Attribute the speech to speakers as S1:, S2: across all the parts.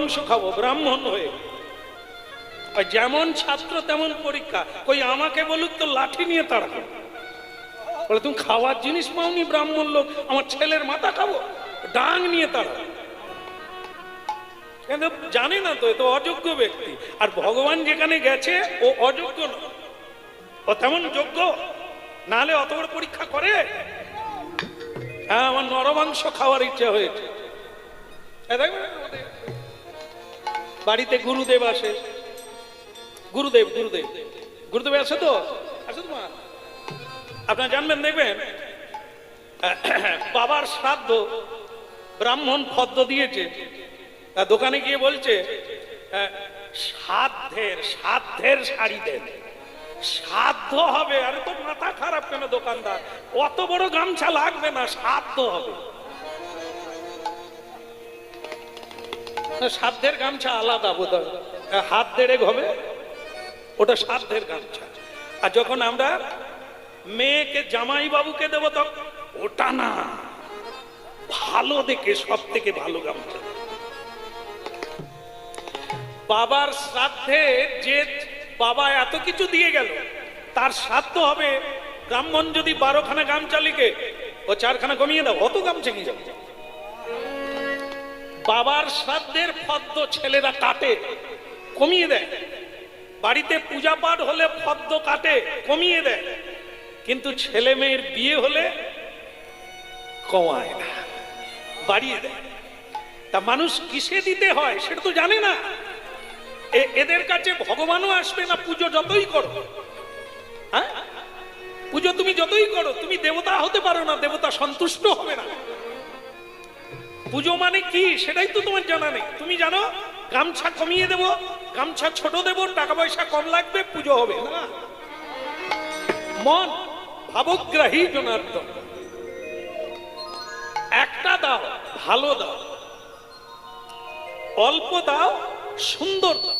S1: মাংস খাবো ব্রাহ্মণ হয়ে। যেমন ছাত্র তেমন পরীক্ষা। কই আমাকে বলুক তো লাঠি নিয়ে তাড়াবো। বলে তুমি খাওয়ার জিনিস পাওনি ব্রাহ্মণ লোক, আমার ছেলের মাথা খাবো, ডাং নিয়ে তাড়াবো। কিন্তু জানে না তো, এ তো অযোগ্য ব্যক্তি। আর ভগবান যেখানে গেছে ও অযোগ্য না, ও তেমন যোগ্য, নাহলে অত বড় পরীক্ষা করে। হ্যাঁ, আমার নরমাংস খাওয়ার ইচ্ছা হয়েছে। বাড়িতে গুরুদেব আসে, গুরুদেব গুরুদেব গুরুদেব আছে তো, আছে তো মা, আপনারা জানবেন, দেখবেন বাবার শ্রাদ্ধ, ব্রাহ্মণ ফদ্দ দিয়েছে, দোকানে গিয়ে বলছে সাধ্যের সাধ্যের শাড়ি দেন, সাধ্য হবে। আরে তো মাথা খারাপ কেন দোকানদার, অত বড় গামছা লাগবে না, সাধ্য হবে। সাধ্যের গামছা আলাদা বোধ হয়, হাত দেড়েক হবে, ওটা সাধ্যের গামছা। আর যখন আমরা মেয়েকে জামাই বাবুকে দেবো তখন ওটা না, ভালো দেখে সব থেকে ভালো গামছা। বাবার শ্রাদ্ধে যে বাবা এত কিছু দিয়ে গেল, তার শ্রাদ্ধ হবে, ব্রাহ্মণ যদি 12খানা গামছা লিখে ও 4খানা কমিয়ে দাও, অত গামছা নিয়ে যাবে। বাবার শ্রাদ্ধের ফদ্দ ছেলেরা কাটে, কমিয়ে দেয়। বাড়িতে পূজা পাঠ হলে ফদ্দ কাটে, কমিয়ে দেয়। কিন্তু ছেলে মেয়ের বিয়ে হলে কমায় না, বাড়িয়ে দেয়। তা মানুষ কিসে দিতে হয় সেটা তো জানে না। এদের কাছে ভগবানও আসবে না পুজো যতই করো। হ্যাঁ, পুজো তুমি যতই করো, তুমি দেবতা হতে পারো না, দেবতা সন্তুষ্ট হবে না। পুজো মানে কি সেটাই তো তোমার জানা নেই। তুমি জানো গামছা কমিয়ে দেব, গামছা ছোট দেব, টাকা পয়সা কম লাগবে, পুজো হবে না। মন ভাবগ্রাহী জনার্দন, একটা দাও ভালো দাও, অল্প দাও সুন্দর দাও,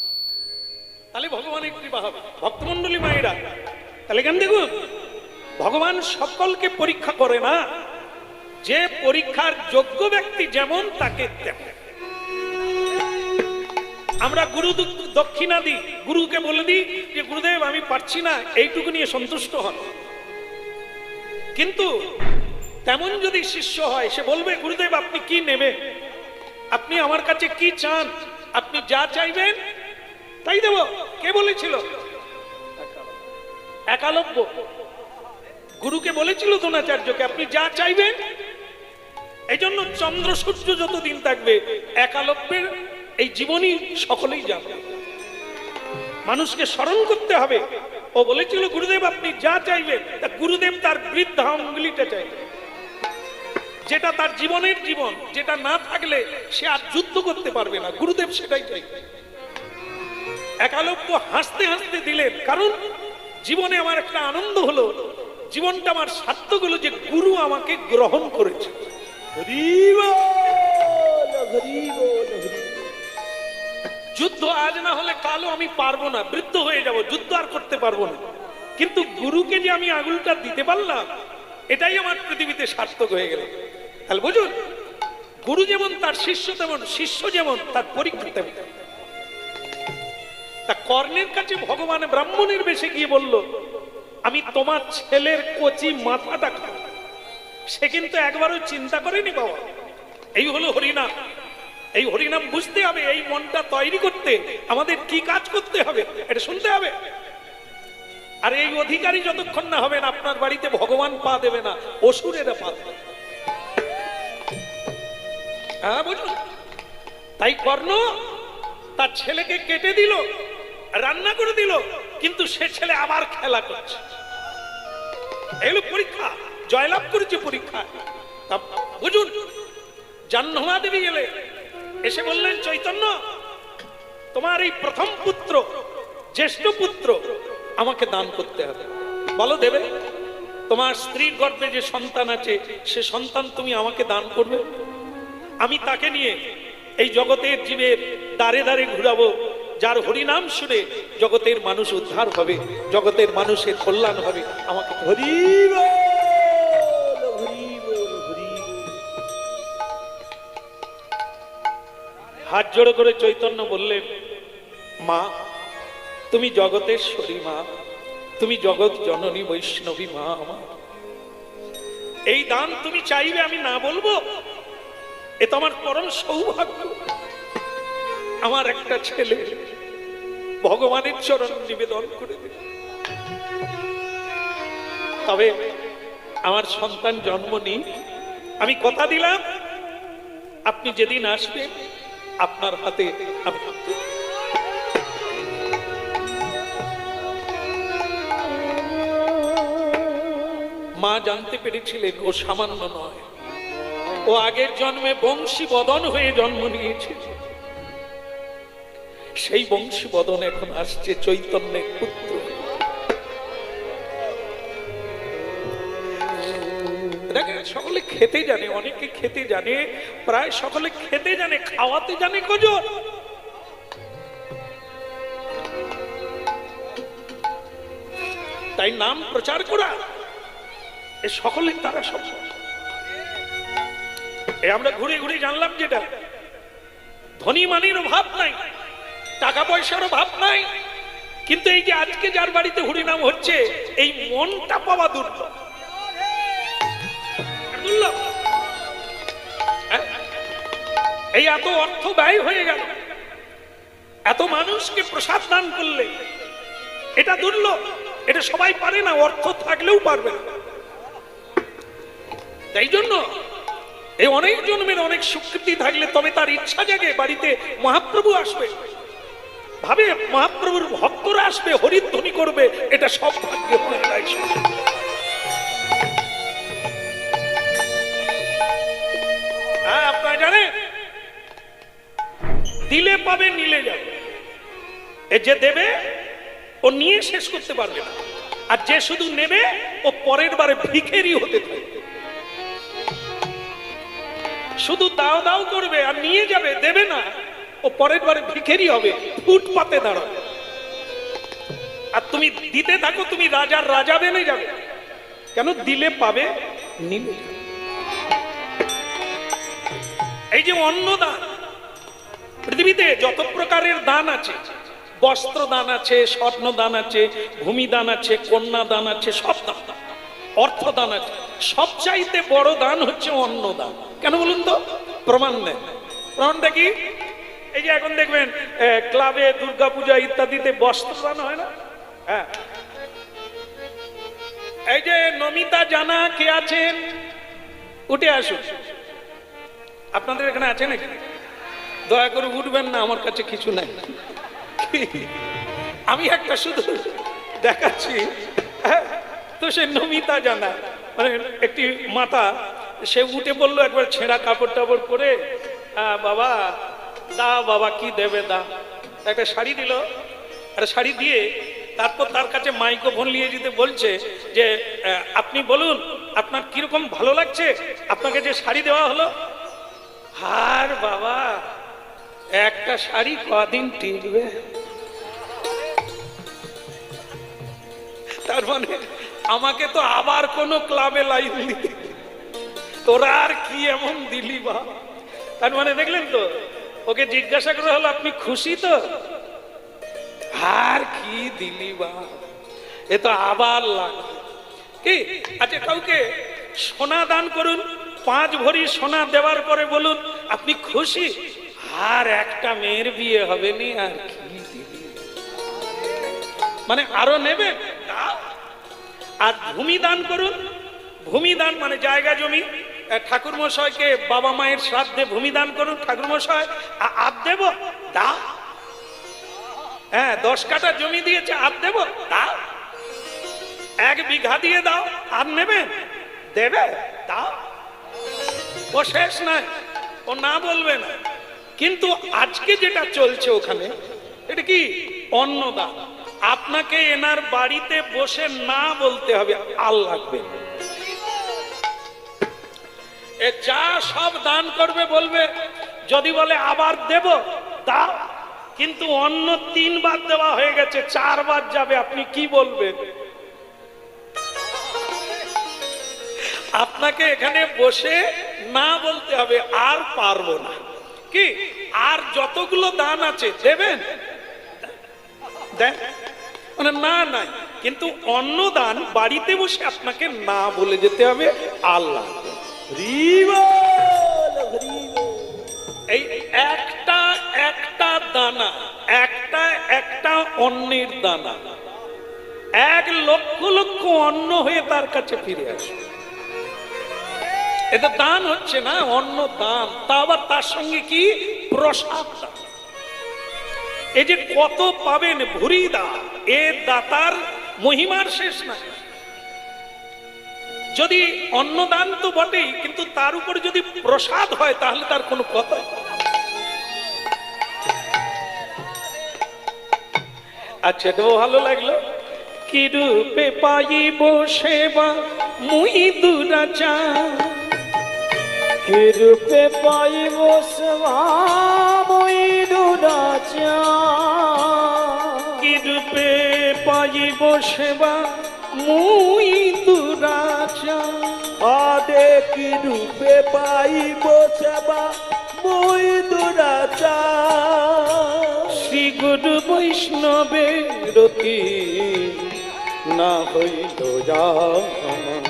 S1: তাহলে ভগবানের কৃপা হবে। ভক্তমন্ডলী মায়েরা, তাহলে কেন দেখুন, ভগবান সকলকে পরীক্ষা করে না, যে পরীক্ষার যোগ্য ব্যক্তি যেমন তাকে তেমন। আমরা গুরু দক্ষিণা দিই, গুরুকে বলে দিই যে গুরুদেব আমি পারছি না, এইটুকু নিয়ে সন্তুষ্ট হন। কিন্তু তেমন যদি শিষ্য হয়, সে বলবে গুরুদেব আপনি কি নেবেন, আপনি আমার কাছে কি চান, আপনি যা চাইবেন তাই দেব। কে বলেছিল? একালব্য গুরুকে বলেছিল দ্রোণাচার্যকে আপনি যা চাইবেন। এই জন্য চন্দ্র সূর্য যতদিন থাকবে একালব্যের এই জীবনী সকলেই যাবে। মানুষকে স্মরণ করতে হবে। ও বলেছিল গুরুদেব আপনি যা চাইবেন, তা গুরুদেব তার বৃদ্ধা অঙ্গুলিটা চাইবে, যেটা তার জীবনের জীবন, যেটা না থাকলে সে আর যুদ্ধ করতে পারবে না, গুরুদেব সেটাই চাইবে। একালব্য হাসতে হাসতে দিলেন, কারণ জীবনে আমার একটা আনন্দ হলো, জীবনটা আমার সার্থক হলো যে গুরু আমাকে গ্রহণ করেছে। যুদ্ধ আজ না হলে কালও আমি পারবো না, বৃদ্ধ হয়ে যাব, যুদ্ধ আর করতে পারবো না। কিন্তু গুরুকে যে আমি আঙুলটা দিতে পারলাম, এটাই আমার পৃথিবীতে সার্থক হয়ে গেল। তাহলে বুঝুন, গুরু যেমন তার শিষ্য তেমন, শিষ্য যেমন তার পরীক্ষা তেমন। তা কর্ণের কাছে ভগবান ব্রাহ্মণের বেশে গিয়ে বলল আমি তোমার ছেলের কচি মাথাটা খাবো। সে কিন্তু একবারও চিন্তা করেনি বাবা। এই হলো হরিনাম। এই হরিনাম বুঝতে হবে, এই মনটা তৈরি করতে আমাদের কি কাজ করতে হবে এটা শুনতে হবে। আর এই অধিকারী যতক্ষণ না হবেন, আপনার বাড়িতে ভগবান পা দেবে না, অসুরেরা পা দেবে। হ্যাঁ বুঝুন। তাই কর্ণ তার ছেলেকে কেটে দিল, রান্না করে দিল, কিন্তু সে ছেলে আবার খেলা করছে। এগুলো পরীক্ষা, জয়লাভ করেছে পরীক্ষা। বুঝুন, জাহ্নবী দেবী গেলে এসে বললেন চৈতন্য তোমার এই প্রথম পুত্র, জ্যেষ্ঠ পুত্র আমাকে দান করতে হবে। বলো দেবে? তোমার স্ত্রীর গর্ভে যে সন্তান আছে সে সন্তান তুমি আমাকে দান করবে। আমি তাকে নিয়ে এই জগতের জীবের দ্বারে দ্বারে ঘুরাবো, যার হরিনাম শুনে জগতের মানুষ উদ্ধার হবে, জগতের মানুষের কল্যাণ হবে। আমাকে হাত জোড়ো করে চৈতন্য বললেন, মা তুমি জগতেশ্বরী মা, তুমি জগৎ জননী বৈষ্ণবী মা আমার, এই দান তুমি চাইবে আমি না বলবো? এ তো আমার পরম সৌভাগ্য। আমার একটা ছেলে ভগবানের চরণ নিবেদন করে দিল। তবে আমার সন্তান জন্ম নিই, আমি কথা দিলাম আপনি যেদিন আসবেন আপনার হাতে মা জানতে পেরেছিলেন ও সামান্য নয়, ও আগের জন্মে বংশী বদন হয়ে জন্ম নিয়েছে। সেই বংশী বদন এখন আসছে চৈতন্যের পুত্র। সকলে খেতে জানে, অনেকে খেতে জানে, প্রায় সকলে খেতে জানে, খাওয়াতে জানে কজন? তাই নাম প্রচার করা এ সকলে তারা সব। আমরা ঘুরে ঘুরে জানলাম যেটা ধনী মানির অভাব নাই, টাকা পয়সার অভাব নাই, কিন্তু এই যে আজকে যার বাড়িতে হরিনাম হচ্ছে এই মনটা পাওয়া দুর্লভ। এই এত অর্থ ব্যয় হয়ে গেল, এত মানুষকে প্রসাদ দান করলে, এটা দুর্লভ, এটা সবাই পারে না, অর্থ থাকলেও পারবে না। তাই জন্য এই অনেক জন্মের অনেক স্বীকৃতি থাকলে তবে তার ইচ্ছা জাগে বাড়িতে মহাপ্রভু আসবে, ভাবে মহাপ্রভুর ভক্তরা আসবে, হরিধ্বনি করবে, এটা সব ভাগ্য হয়ে যায়। আপনারা জানেন দিলে পাবে নিলে যাবে, এ যে দেবে ও নিয়ে শেষ করতে পারবে না, আর যে শুধু নেবে ও পরের বারে ভিখেরি হতে থাকবে। শুধু দাও দাও করবে আর নিয়ে যাবে, দেবে না, ও পরের বারে ভিখেরি হবে, ফুটপাতে দাঁড়াবে। আর তুমি দিতে থাকো, তুমি রাজার রাজা বেনে যাবে। কেন? দিলে পাবে, নিলে। এই যে অন্নদান, পৃথিবীতে যত প্রকারের দান আছে, বস্ত্র দান আছে, স্বর্ণ দান আছে, ভূমি দান আছে, কন্যা দান আছে, সব দান, অর্থ দান আছে, সবচাইতে বড় দান হচ্ছে অন্নদান। কেন বলুন তো? প্রমাণ নেই। প্রমাণটা কি? এই যে এখন দেখবেন ক্লাবে, দুর্গাপূজা ইত্যাদিতে বস্ত্র দান হয় না? হ্যাঁ, এই যে নমিতা জানা কে আছেন উঠে আসুন। আপনাদের এখানে আছে নাকি? দয়া করে উঠবেন না, আমার কাছে কিছু নাই। আমি একটা শুধু দেখাচ্ছি। তো সে নমিতা জানা মানে একটি মাতা, সে উঠে বললো একবার ছেঁড়া কাপড় টাপড় পরে, বাবা দা, বাবা কি দেবে দা। একটা শাড়ি দিল, আর শাড়ি দিয়ে তারপর তার কাছে মাইক্রোফোন নিয়ে যেতে বলছে যে আপনি বলুন আপনার কিরকম ভালো লাগছে, আপনাকে যে শাড়ি দেওয়া হলো। আর বাবা একটা শাড়ি কদিন টিকবে? তার মানে আমাকে তো আবার কোন ক্লাবে লাইন দিতে, তোরা আর কি এমন দিলি বা। তার মানে দেখলেন তো, ওকে জিজ্ঞাসা করা হলো আপনি খুশি তো? আর কি দিলি বা, এ তো আবার লাগবে কি। আচ্ছা, কাউকে সোনা দান করুন, 5 ভরি সোনা দেওয়ার পরে বলুন আপনি খুশি? আর একটা মেয়ের বিয়ে হবে নি, আর কি দিলি, মানে আরো নেবে। আর ভূমি দান করুন, ভূমি দান মানে জায়গা জমি, ঠাকুর মশাইকে বাবা মায়ের শ্রাদ্ধে ভূমি দান করুন, ঠাকুর মশাই আপ দেব দা। হ্যাঁ, 10 কাঠা জমি দিয়েছে, আপ দেব দাও। 1 বিঘা দিয়ে দাও, আর নেবে দেবে দাও। ও শেষ নাই, ও না বলবে না। কিন্তু আজকে যেটা চলছে ওখানে, এটা কি? অন্নদান। আপনাকে এনার বাড়িতে বসে না বলতে হবে, আল লাগবে। এ যা সব দান করবে বলবে, যদি বলে আবার দেব দাও, কিন্তু অন্য 3 বার দেওয়া হয়ে গেছে, 4 বার যাবে, আপনি কি বলবেন? আপনাকে এখানে বসে না বলতে হবে, আর পারবো না। কি আর যতগুলো দান আছে দেবেন, দেন মানে না নাই, কিন্তু অন্নদান বাড়িতে বসে আপনাকে না বলে যেতে হবে আল্লাহ। এই একটা একটা দানা, একটা একটা অন্নের দানা 1 লক্ষ লক্ষ অন্ন হয়ে তার কাছে ফিরে আসবে। এটা দান হচ্ছে না, অন্ন দান, তা আবার তার সঙ্গে কি প্রসাদ দান। এই যে কত পাবেন ভুরি দা, এ দাতার মহিমার শেষ নাই। যদি অন্নদান তো বটেই, কিন্তু তার উপরে যদি প্রসাদ হয় তাহলে তার কোনো কথা। আচ্ছা, এটাও ভালো লাগলো। কি রূপে পাইব সেবা মুই দুরাচার,
S2: কি রূপে পাইব সেবা মুই দুরাচার,
S1: কি রূপে পাইব সেবা মুই দুরাচার,
S2: আদে কি রূপে পাইব সেবা মুই দুরাচার।
S1: শ্রী গুরু বৈষ্ণবের অতি না হইল আমার,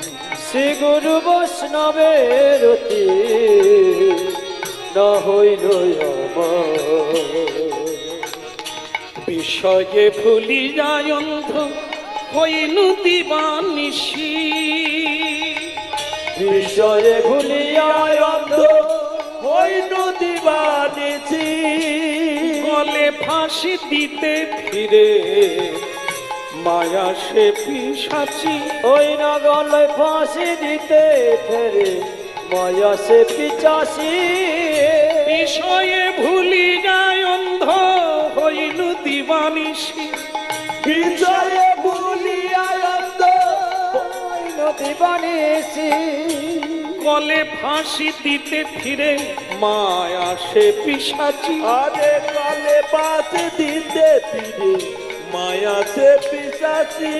S2: শ্রী গুরু বৈষ্ণবের অতি না হইল আমার।
S1: বিষয়ে ভুলি যায় অন্ধ হইনু দিবানিশি,
S2: বিষয়ে ভুলিয়া অন্ধ হইনু দিবানিশি।
S1: গলে ফাঁসি দিতে ফিরে মায়া সে পিশাচি,
S2: ওই না গলে ফাঁসি দিতে ফেরে মায়া সে পিচাসি।
S1: বিষয়ে ভুলি যায় অন্ধ হইনু দিবানিশি,
S2: বিষয়ে ভুলিয়া অন্ধ হইনু দিবানিশি।
S1: গলে ফাঁসি দিতে ফিরে মায়া সে পিশাচি,
S2: আরে গলে ফাঁসি দিতে ফিরে মায়া সে পিশাচি।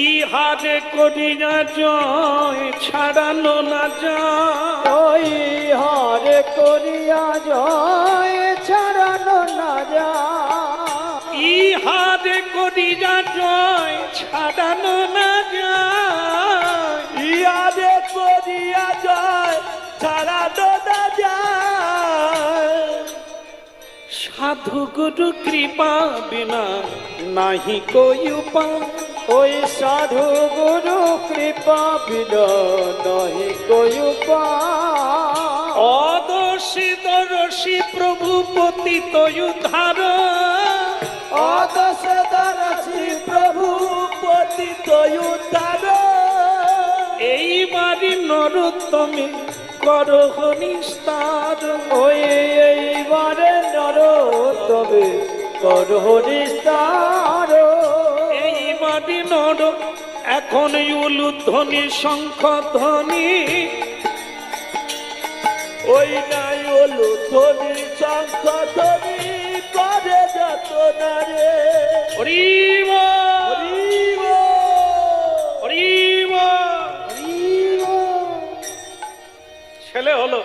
S1: ইহারে করিয়া জয় ছাড়ানো না যায়,
S2: ওই হারে করিয়া জয় ছাড়ানো না যায়।
S1: ইহারে করিয়া জয় ছাড়ানো না যায়,
S2: ইহারে করিয়া জয় ছাড়ানো না যায়।
S1: সাধু গুরু কৃপা বিনা নাহি কই উপায়,
S2: ওই সাধু গুরু কৃপা বিনা নাহি কই উপায়।
S1: অদর্শী দর্শী প্রভু পতিত উদ্ধার,
S2: অদর্শ দর্শী প্রভু পতিত উদ্ধার।
S1: এইবারি নরোত্তমে করহ নিস্তার,
S2: ওই এইবারে নরোত্তমে করহ নিস্তার।
S1: এইবারি নর এখন উলুধ্বনি শঙ্খ ধ্বনি,
S2: ওই নাই হলো ধ্বনি শঙ্খ ধ্বনি করে যত নারে।
S1: হরিব
S2: হরিব
S1: হরিব।
S2: হরিব।
S1: ছেলে হলো,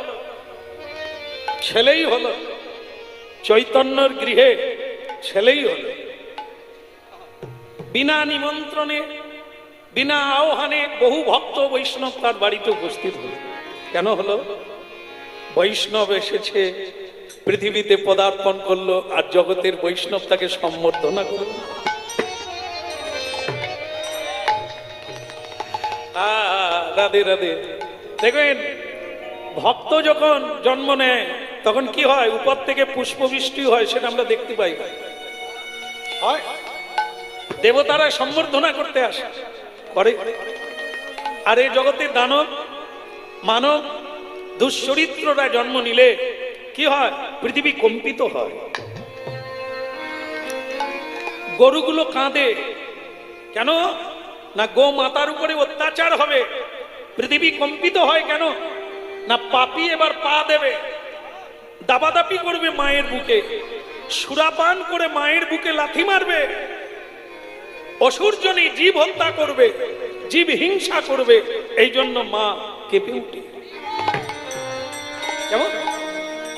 S1: ছেলেই হলো, চৈতন্যর গৃহে ছেলেই হলো। বিনা নিমন্ত্রণে বিনা আহ্বানে বহু ভক্ত বৈষ্ণব তার বাড়িতে উপস্থিত হলো। কেন হলো? বৈষ্ণব এসেছে, পৃথিবীতে পদার্পণ করলো, আর জগতের বৈষ্ণব তাকে সম্বর্ধনা করল। রাধে রাধে। দেখবেন ভক্ত যখন জন্ম নেয় তখন কি হয়, উপর থেকে পুষ্পবৃষ্টি হয়, সেটা আমরা দেখতে পাই। হয় দেবতারা সম্বর্ধনা করতে আসে, করে। আর এই জগতে দানব মানব দুশ্চরিত্ররা জন্ম নিলে কি হয়, পৃথিবী কম্পিত হয়। গরুগুলো কাঁদে কেন না, গো মাতার উপরে অত্যাচার হবে, পৃথিবী কম্পিত হয় কেন না, পাপী এবার পা দেবে, দাবাদাপি করবে মায়ের বুকে, সুরাপান করে মায়ের বুকে লাথি মারবে, অসুরজনী জীব হত্যা করবে, জীব হিংসা করবে। এই জন্য মা কেঁপে উঠে। কেমন?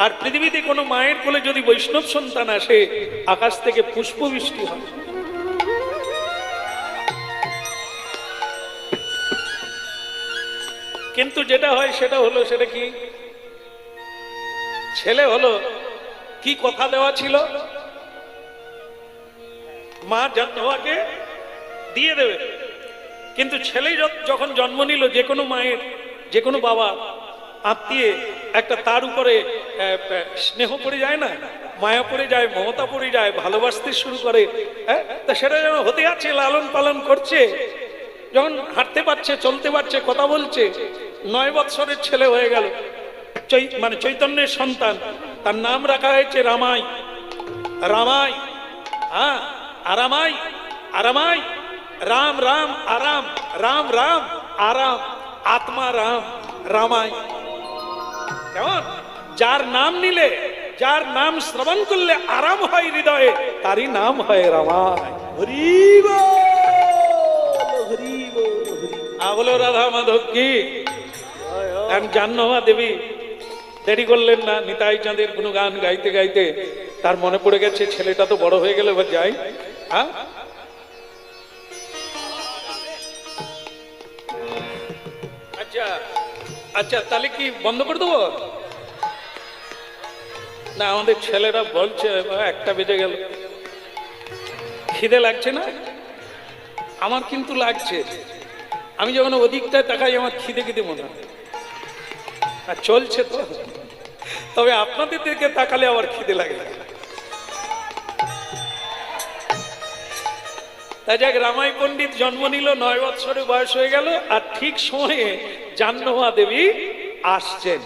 S1: আর পৃথিবীতে কোনো মায়ের কোলে যদি বৈষ্ণব সন্তান আসে, আকাশ থেকে পুষ্প বৃষ্টি হয়। কিন্তু যেটা হয় সেটা হলো, সেটা কি? ছেলে হলো, কি কথা দেওয়া ছিল, মা জন্মকে দিয়ে দেবে। কিন্তু ছেলে যখন জন্ম নিল, যে কোনো মায়ের, যে কোনো বাবা আত্মীয় একটা তার উপরে স্নেহ পড়ে যায় না, মায়া পড়ে যায়, মমতা পড়ে যায়, ভালোবাসতে শুরু করে। হ্যাঁ, তা সেটা যেন হতে যাচ্ছে, লালন পালন করছে, যখন হাঁটতে পারছে, চলতে পারছে, কথা বলছে, 9 বৎসরের ছেলে হয়ে গেল, মানে চৈতন্যের সন্তান, তার নাম রাখা হয়েছে রামাই। রামাই, হ্যাঁ, আরামাই, আরামাই, রাম রাম আরাম, রাম রাম আরাম, আত্মা রাম, রামাই। কেমন? যার নাম নিলে, যার নাম শ্রবণ করলে আরাম হয় হৃদয়ে, তারই নাম হয় রামাই।
S2: হরি বল, হরি বল, হরি বল।
S1: বলো রাধা মাধব কি। জাহ্নবী দেবী দেরি করলেন না, নিতাই চাঁদের গুণগান গাইতে গাইতে তার মনে পড়ে গেছে ছেলেটা তো বড় হয়ে গেল, এবার যাই। হ্যাঁ, আচ্ছা আচ্ছা, তাহলে কি বন্ধ করে দেবো? না, আমাদের ছেলেরা বলছে 1টা বেজে গেল, খিদে লাগছে না? আমার কিন্তু লাগছে। আমি যখন ওদিকটায় তাকাই আমার খিদে খিদে মনে হয়। আর চলছে তো, তবে আপনাদের দিকে তাকালে আবার খিদে লাগে। তাই যাক, রামাই পণ্ডিত জন্ম নিল, 9 বৎসরের বয়স হয়ে গেল, আর ঠিক সময়ে জাহ্নবী দেবী আসছেন।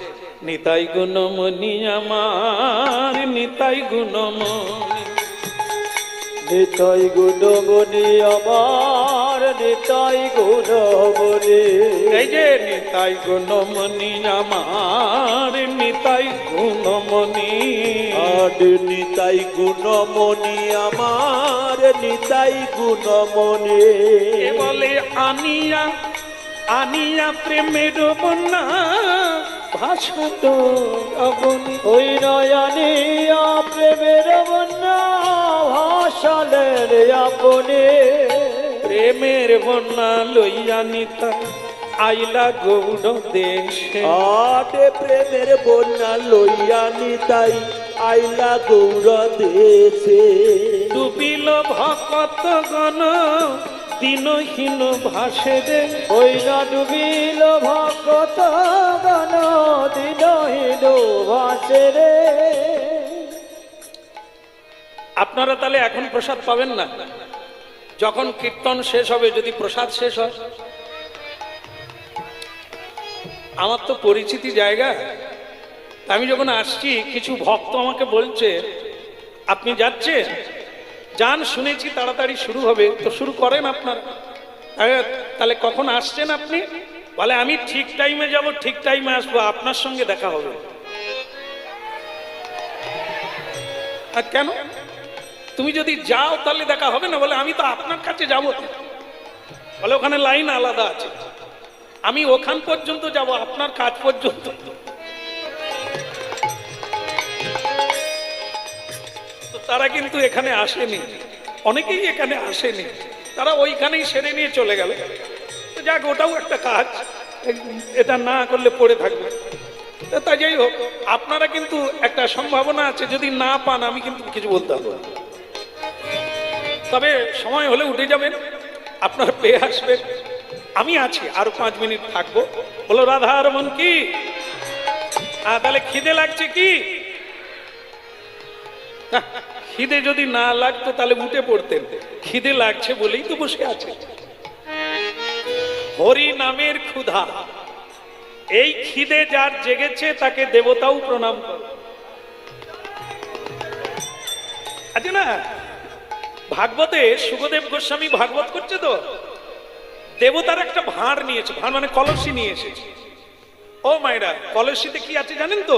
S1: নিতাই গুণমণি আমার, নিতাই গুণমণি,
S2: নিতাই গুণমণি আমার, নিতাই গুণমণি।
S1: এই যে নিতাই গুণমণি আমার, নিতাই গুণমণি,
S2: আর নিতাই গুণমণি আমার, নিতাই গুণমণি।
S1: এ বলে আনিয়া আনিয়া প্রেমের বন্যা ভাষাত অবনী।
S2: ওই নয়নিয়া প্রেমের বন্যা ভাসালেন আপনি।
S1: প্রেমের বন্যা লইয়া নিতাই আইলা গৌড় দেশে।
S2: আটে প্রেমের বন্যা লইয়া নিতাই আইলা গৌড় দেশে।
S1: ডুবিল ভকত গণ দিনহীন ভাসে রে।
S2: ওই না ডুবিল ভকত গণ দিনহীন ভাসে রে।
S1: আপনারা তাহলে এখন প্রসাদ পাবেন না, যখন কীর্তন শেষ হবে যদি প্রসাদ শেষ হয়। আমার তো পরিচিতি জায়গা, আমি যখন আসছি কিছু ভক্ত আমাকে বলছে আপনি যাচ্ছেন, যান, শুনেছি তাড়াতাড়ি শুরু হবে, তো শুরু করেন আপনারা। তাহলে কখন আসছেন আপনি? বলে আমি ঠিক টাইমে যাব, ঠিক টাইমে আসবো, আপনার সঙ্গে দেখা হবে। আর কেন? তুমি যদি যাও তাহলে দেখা হবে না? বলে আমি তো আপনার কাছে যাবো। বলে ওখানে লাইন আলাদা আছে, আমি ওখান পর্যন্ত যাব, আপনার কাজ পর্যন্ত। তো তারা কিন্তু এখানে আসেনি, অনেকেই এখানে আসেনি, তারা ওইখানেই সেরে নিয়ে চলে গেল। তো যাক, ওটাও একটা কাজ, এটা না করলে পড়ে থাকবে। তাই যাই হোক, আপনারা কিন্তু একটা সম্ভাবনা আছে, যদি না পান আমি কিন্তু কিছু বলতে পারবো না। তবে সময় হলে উঠে যাবেন, আপনারা পেয়ে আসবেন, আমি আছি, আরো 5 মিনিট থাকবো। বলো রাধা রমন কি। তাহলে খিদে লাগছে কি? খিদে যদি না লাগতো তাহলে উঠে পড়তেন, খিদে লাগছে বলেই তো বসে আছে। হরি নামের ক্ষুধা, এই খিদে যার জেগেছে তাকে দেবতাও প্রণাম করে। আছে না ভাগবতে, সুখদেব গোস্বামী ভাগবত করছে তো, দেবতার একটা ভাঁড় নিয়েছে, ভাঁড় মানে কলসি নিয়ে এসেছে। ও মায়েরা, কলসিতে কি আছে জানেন তো?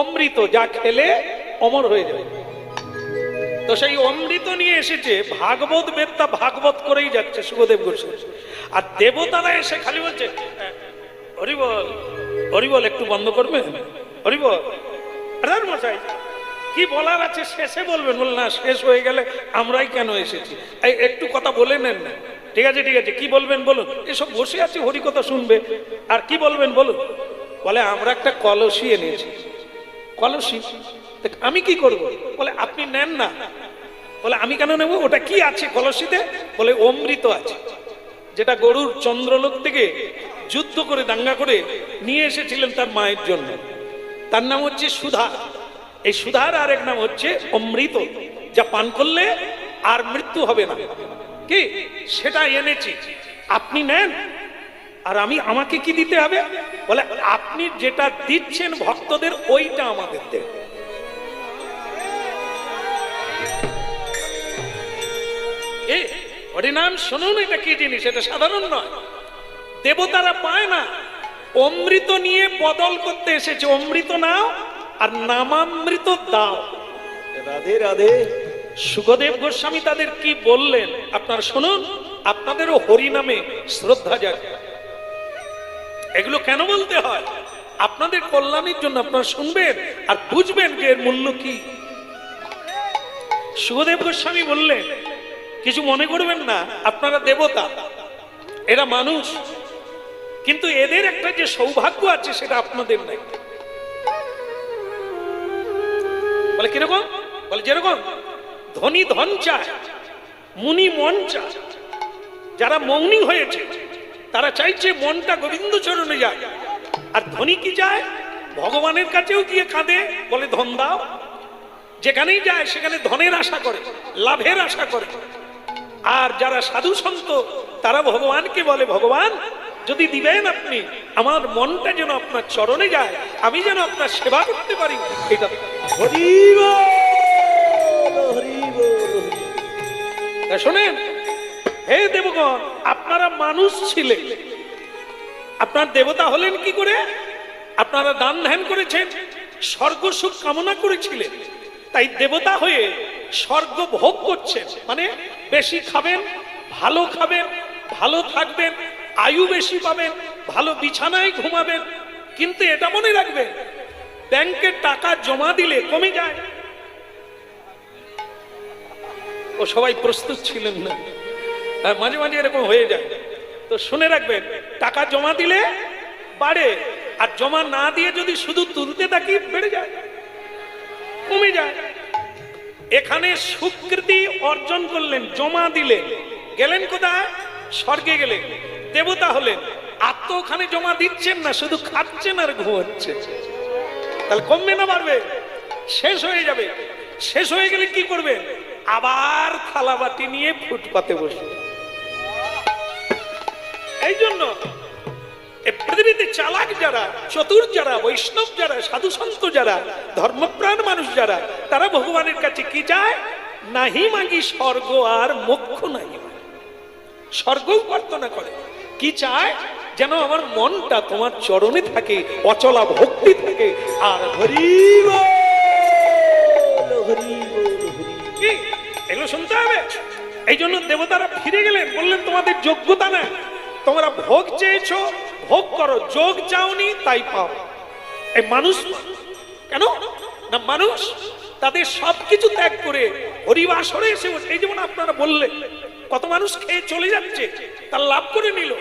S1: অমৃত, যা খেলে অমর হয়ে যাবে। তো সেই অমৃত নিয়ে এসেছে, ভাগবত বেত্তা ভাগবত করেই যাচ্ছে সুখদেব গোস্বামী। আর দেবতারা এসে খালি বলছে হরি বল, হরি বল, একটু বন্ধ করবে? হরিব রাজার মশাই কি বলার আছে শেষে বলবেন। বল না, শেষ হয়ে গেলে আমরাই কেন এসেছি, এই একটু কথা বলে নেন না। ঠিক আছে ঠিক আছে, কি বলবেন বলুন। এসব বসে আছে হরি কথা শুনবে, আর কি বলবেন বলুন। বলে আমরা একটা কলসি এনেছি। কলসি? আমি কি করব? বলে আপনি নেন না। বলে আমি কেন নেব? ওটা কি আছে কলসিতে? বলে অমৃত আছে, যেটা গরুর চন্দ্রলোক থেকে যুদ্ধ করে দাঙ্গা করে নিয়ে এসেছিলেন তার মায়ের জন্য। তার নাম হচ্ছে সুধা। এই সুধার আরেক নাম হচ্ছে অমৃত, যা পান করলে আর মৃত্যু হবে না। কি সেটা এনেছি, আপনি নেন। আর আমাকে কি দিতে হবে? বলে আপনি যেটা দিচ্ছেন ভক্তদের ওইটা আমাদের দেন। হরিনাম শুনুন, এটা কি জিনিস, এটা সাধারণ নয়। দেবতারা পায় না, অমৃত নিয়ে বদল করতে এসেছে। অমৃত নাও আর নামামৃত দাও।
S2: রাধে রাধে।
S1: সুখদেব গোস্বামী তাদের কি বললেন আপনারা শুনুন। আপনাদেরও হরিনামে শ্রদ্ধা জাগে। এগুলো কেন বলতে হয়? আপনাদের কল্যাণের জন্য। আপনারা শুনবেন আর বুঝবেন যে এর মূল্য কি। সুখদেব গোস্বামী বললেন, কিছু মনে করবেন না, আপনারা দেবতা, এরা মানুষ, কিন্তু এদের একটা যে সৌভাগ্য আছে সেটা আপনাদের নাই। বলে কিরকম? বলে যেরকম ধনী ধন চায়, মুনি মন চায়। যারা মৌনী হয়েছে তারা চাইছে মনটা গোবিন্দ চরণে যায়। আর ধনী কি চায়? ভগবানের কাছেও গিয়ে কাঁদে, বলে ধন দাও। যেখানেই যায় সেখানে ধনের আশা করে, লাভের আশা করে। আর যারা সাধু সন্ত তারা ভগবানকে বলে, ভগবান যদি দিবেন আপনি, আমার মনটা যেন আপনার চরণে যায়, আমি যেন আপনার সেবা করতে পারি। এটা
S2: হরি বল, হরি বল।
S1: শোনেন হে দেবগণ, আপনারা মানুষ ছিলেন, আপনার দেবতা হলেন কি করে? আপনারা দান ধ্যান করেছেন, স্বর্গ সুখ কামনা করেছিলেন, তাই দেবতা হয়ে স্বর্গ ভোগ করছেন। মানে বেশি খাবেন, ভালো থাকবেন, আয়ু বেশি পাবেন, ভালো বিছানায় ঘুমাবেন। কিন্তু এটা মনে রাখবেন, ব্যাংকে টাকা জমা দিলে কমে যায়। ও সবাই প্রস্তুত ছিলেন না, মাঝে মাঝে এরকম হয়ে যায়। তো শুনে রাখবেন, টাকা জমা দিলে বাড়ে, আর জমা না দিয়ে যদি শুধু তুলতে থাকি বেড়ে যায়, কমে যায়। এখানে স্বীকৃতি অর্জন করলেন, জমা দিলে, গেলেন কোথায়? স্বর্গে গেলেন, দেবতা হলেন। আর তো ওখানে জমা দিচ্ছেন না, শুধু খাচ্ছেন আর ঘুমাচ্ছে। তাহলে কমবে না বাড়বে? শেষ হয়ে যাবে। শেষ হয়ে গেলে কি করবেন? আবার থালা বাটি নিয়ে ফুটপাতে বসবে। এই জন্য পৃথিবীতে চালাক যারা, চতুর যারা, বৈষ্ণব যারা, সাধু সন্ত যারা, ধর্মপ্রাণ মানুষ যারা, তারা ভগবানের কাছে কি চায়? নাহি মাগি স্বর্গ আর মোক্ষ নাহি, স্বর্গ প্রার্থনা করে। কি চায়? যেন আমার মনটা তোমার চরণে থাকে, অচলা ভক্তি থাকে। আর
S2: হরি বল, হরি বল, হরি।
S1: কি এগুলো শুনতে হবে। এই জন্য দেবতারা ফিরে গেলেন, বললেন তোমাদের যোগ্যতা না, তোমরা ভোগ চেয়েছো, ভোগ করো, যোগ চাওনি তাই পাও। এই মানুষ কেন না, মানুষ তাদের সবকিছু ত্যাগ করে হরিবাসরে এসে, এই যেমন আপনারা বললেন, কত মানুষ খেয়ে চলে যাচ্ছে, তার লাভ করে নিল।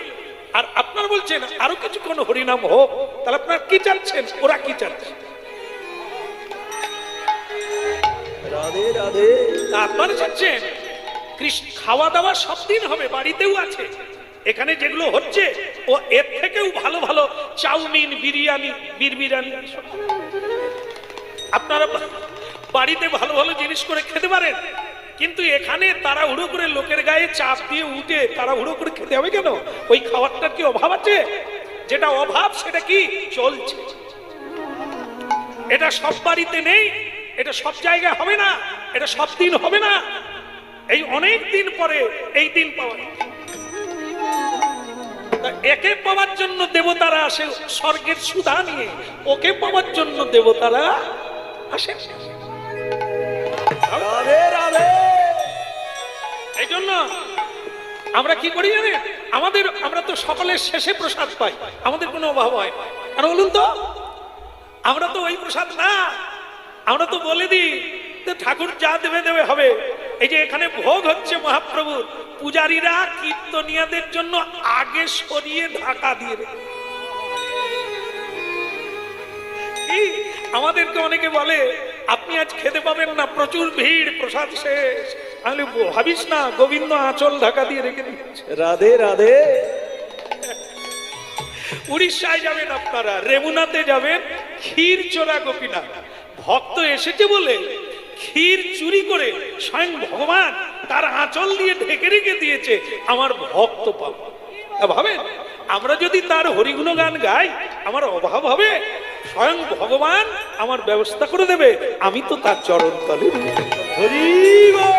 S1: আর আপনারা বলছেন আরো কিছু কোন হরিনাম হোক, তাহলে আপনারা কি চাচ্ছেন? ওরা কি চাচ্ছে?
S2: রাধে রাধে।
S1: আপনারা চাচ্ছেন কৃষ্ণ খাওয়া দাওয়া সব দিন হবে, বাড়িতেও আছে। এখানে যেগুলো হচ্ছে ও এর থেকেও ভালো ভালো চাউমিন, বিরিয়ানি, বিরিয়ানি আপনারা বাড়িতে ভালো ভালো জিনিস করে খেতে পারেন। কিন্তু এখানে তারা হুড়ো করে লোকের গায়ে চাপ দিয়ে উঠে তারা হুড়ো করে খেতে হবে কেন? ওই খাবারটার কি অভাব আছে? যেটা অভাব সেটা কি চলছে। এটা সব বাড়িতে নেই, এটা সব জায়গায় হবে না, এটা সব দিন হবে না। এই অনেক দিন পরে এই দিন পাওয়া। একে পাওয়ার জন্য দেবতারা আসে স্বর্গের সুধা নিয়ে, ওকে পাওয়ার জন্য দেবতারা আসে।
S2: রাধে রাধে।
S1: এই জন্য আমরা কি করি জানেন? আমরা তো সকলের শেষে প্রসাদ পাই, আমাদের কোনো অভাব হয়। আর বলুন তো, আমরা তো ওই প্রসাদ না, আমরা তো বলে দিই যে ঠাকুর যা দেবে দেবে হবে। এই যে এখানে ভোগ হচ্ছে মহাপ্রভুর, পূজারীরা কীর্তনিয়াদের জন্য আগে সরিয়ে ঢাকা দিয়ে রেখে। আমাদেরকে অনেকে বলে আপনি আজ খেতে পাবেন না, প্রচুর ভিড়, প্রসাদ শেষ। আমি ভাবিস না, গোবিন্দ আঁচল ঢাকা দিয়ে রেখে দিচ্ছে।
S2: রাধে রাধে।
S1: উড়িষ্যায় যাবেন আপনারা, রেমুনাতে যাবেন, ক্ষীর চোরা গোপীনাথ, ভক্ত এসেছে বলে ক্ষীর চুরি করে স্বয়ং ভগবান তার আঁচল দিয়ে ঢেকে রেখে দিয়েছে, আমার ভক্ত পাবো। ভাবেন, আমরা যদি তার হরিগুণ গান গাই আমার অভাব হবে? স্বয়ং ভগবান আমার ব্যবস্থা করে দেবে, আমি তো তার চরণ তলে।
S2: হরি বল,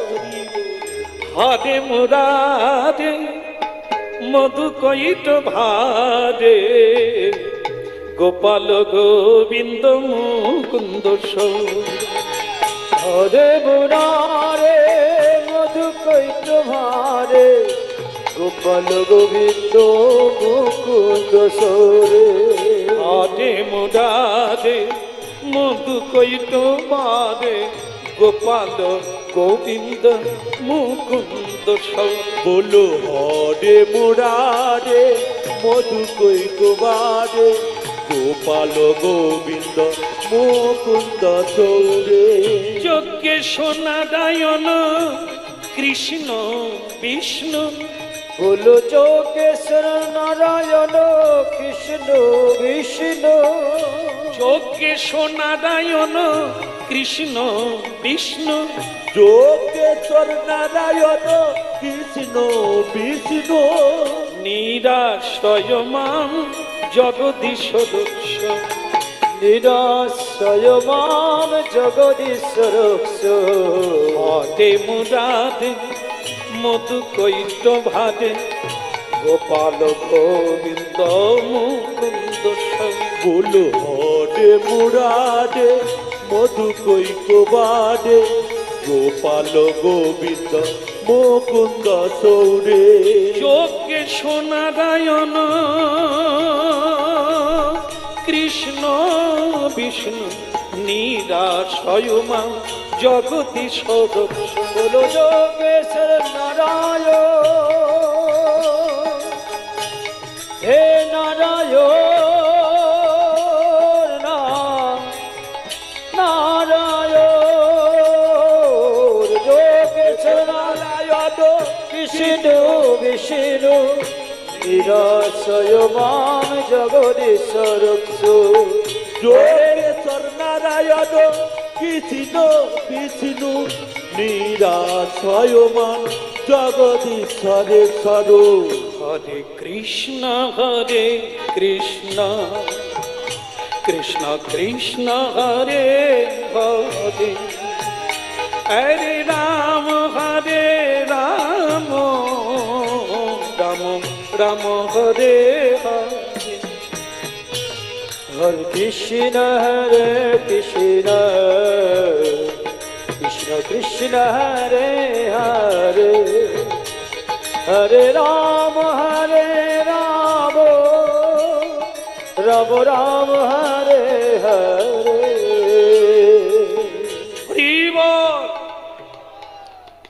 S2: হরি বল।
S1: হাদে মুরাদে মধু কইট ভাদে, গোপাল গোবিন্দ মুকুন্দ সৌর।
S2: হরে মুরারে মধু কৈত ভারে, গোপাল গোবিন্দ মুকুন্দ সৌরে।
S1: হাদে মুরাদে মধু কইট ভাদে, গোপাল গোবিন্দ মুকুন্দ সৌর।
S2: বলো হরে মুরারে মধু কৈত ভারে, গোপাল গোবিন্দ মুকুন্দ সৌরে।
S1: যজ্ঞে সোনারায়ণ কৃষ্ণ বিষ্ণু,
S2: বলো যোগেশ্বর নারায়ণ কৃষ্ণ বিষ্ণু।
S1: যজ্ঞে সোনারায়ণ কৃষ্ণ বিষ্ণু,
S2: যোগেশ্বর নারায়ণ কৃষ্ণ বিষ্ণু।
S1: নিরাশ্রয় মাম জগদীশ দক্ষ,
S2: নিরাশ্রয় মাম জগদীশ্বর।
S1: হদে মুরাদে মধু কৈট ভাদে, গোপাল গোবিন্দ মুকুন্দ সৌর।
S2: বলো হরে মুরারে মধু কৈত ভারে, গোপাল গোবিন্দ মুকুন্দ সৌরে।
S1: যজ্ঞে সোনারায়ণ কৃষ্ণ বিষ্ণু, নিরাশ্রয় মাম জগদীশ দক্ষ।
S2: বলো যোগেশ্বর নারায়ণ, হে নারায়ণ নাম নারায়ণ। যোগেশ্বর নারায়ণ কৃষ্ণ বিষ্ণু, নিরাশ্রয় মাম জগদীশ্বর। যোগেশ্বর নারায়ণ কৃষ্ণ বিষ্ণু, নিরাশ্রয় মাম জগদীশ্বর।
S1: হরে কৃষ্ণ কৃষ্ণ কৃষ্ণ কৃষ্ণ হরে হরে, হরে রাম রাম রাম হরে হরে।
S2: হরে কৃষ্ণ কৃষ্ণ কৃষ্ণ কৃষ্ণ হরে হরে, হরে রাম রাম রাম হরে হরে।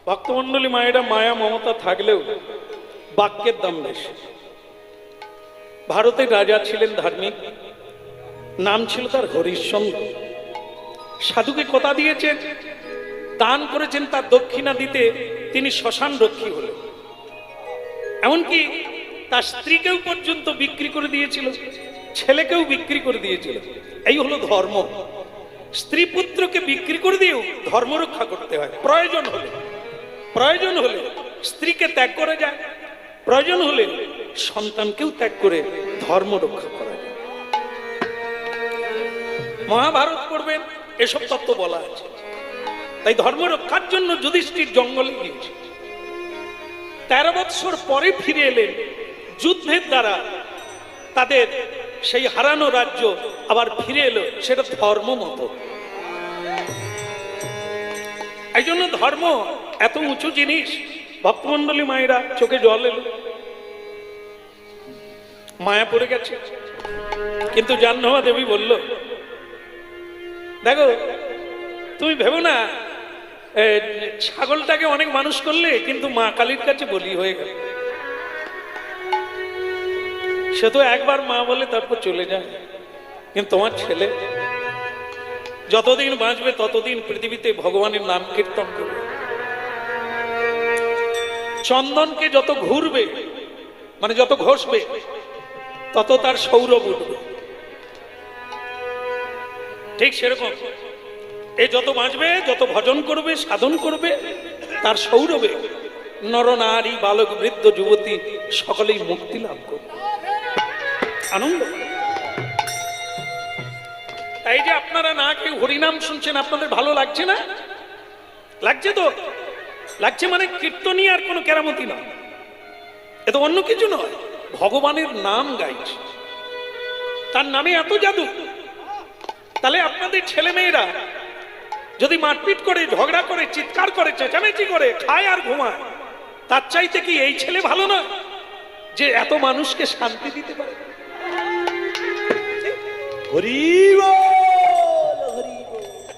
S1: ভক্তমন্ডলী মায়েরা মায়া মমতা থাকলেও বাক্যের দাম বেশি। ভারতের রাজা ছিলেন ধার্মিক, নাম ছিল তার হরিশ্চন্দ্র। সাধুকে কথা দিয়েছেন, দান করেছেন তার দক্ষিণা দিতে, তিনি শ্মশান রক্ষী হলেন। এমনকি তার স্ত্রীকেও পর্যন্ত বিক্রি করে দিয়েছিল, ছেলেকেও বিক্রি করে দিয়েছিল। এই হলো ধর্ম। স্ত্রী পুত্রকে বিক্রি করে দিয়েও ধর্ম রক্ষা করতে হয়। প্রয়োজন হলে স্ত্রীকে ত্যাগ করে যায়, প্রয়োজন হলে সন্তানকেও ত্যাগ করে ধর্ম রক্ষা করা যায়। মহাভারত পড়বেন, এসব তত্ত্ব বলা আছে। তাই ধর্ম রক্ষার জন্য যুধিষ্ঠির জঙ্গলে গিয়েছে। 13 বৎসর পরে ফিরে এলেন, যুদ্ধের দ্বারা তাদের সেই হারানো রাজ্য আবার ফিরে এলো। সেটা ধর্ম মতো। এই জন্য ধর্ম এত উঁচু জিনিস। ভক্তমন্ডলী মায়েরা চোখে জল এলো, মায়া পড়ে গেছে। কিন্তু জাহ্নবী দেবী বলল, দেখো তুমি ভেবো না ছাগলটাকে অনেক মানুষ করলে কিন্তু মা কালীর কাছে বলি হয়ে গেল। সে তো একবার মা বলে তারপর চলে যায়, কিন্তু তোমার ছেলে যতদিন বাঁচবে ততদিন পৃথিবীতে ভগবানের নাম কীর্তন করবে। চন্দনকে যত ঘুরবে মানে যত ঘষবে তত তার সৌরভ উঠবে। ঠিক সেরকম এ যত বাঁচবে, যত ভজন করবে, সাধন করবে, তার সৌরভে নর নারী বালক বৃদ্ধ যুবতী সকলেই মুক্তি লাভ করবে, আনন্দ। তাই যে আপনারা না কেউ হরিনাম শুনছেন, আপনাদের ভালো লাগছে না? লাগছে তো? লাগছে মানে কীর্তনী আর কোনো কেরামতি না, এ তো অন্য কিছু নয়, ভগবানের নাম গাইছে, তার নামে এত জাদু। তাহলে আপনাদের ছেলে মেয়েরা যদি মারপিট করে, ঝগড়া করে, চিৎকার করে, চেঁচামেচি করে, খায় আর ঘুমায়, তার চাইতে কি এই ছেলে ভালো না যে এত মানুষকে শান্তি দিতে পারে?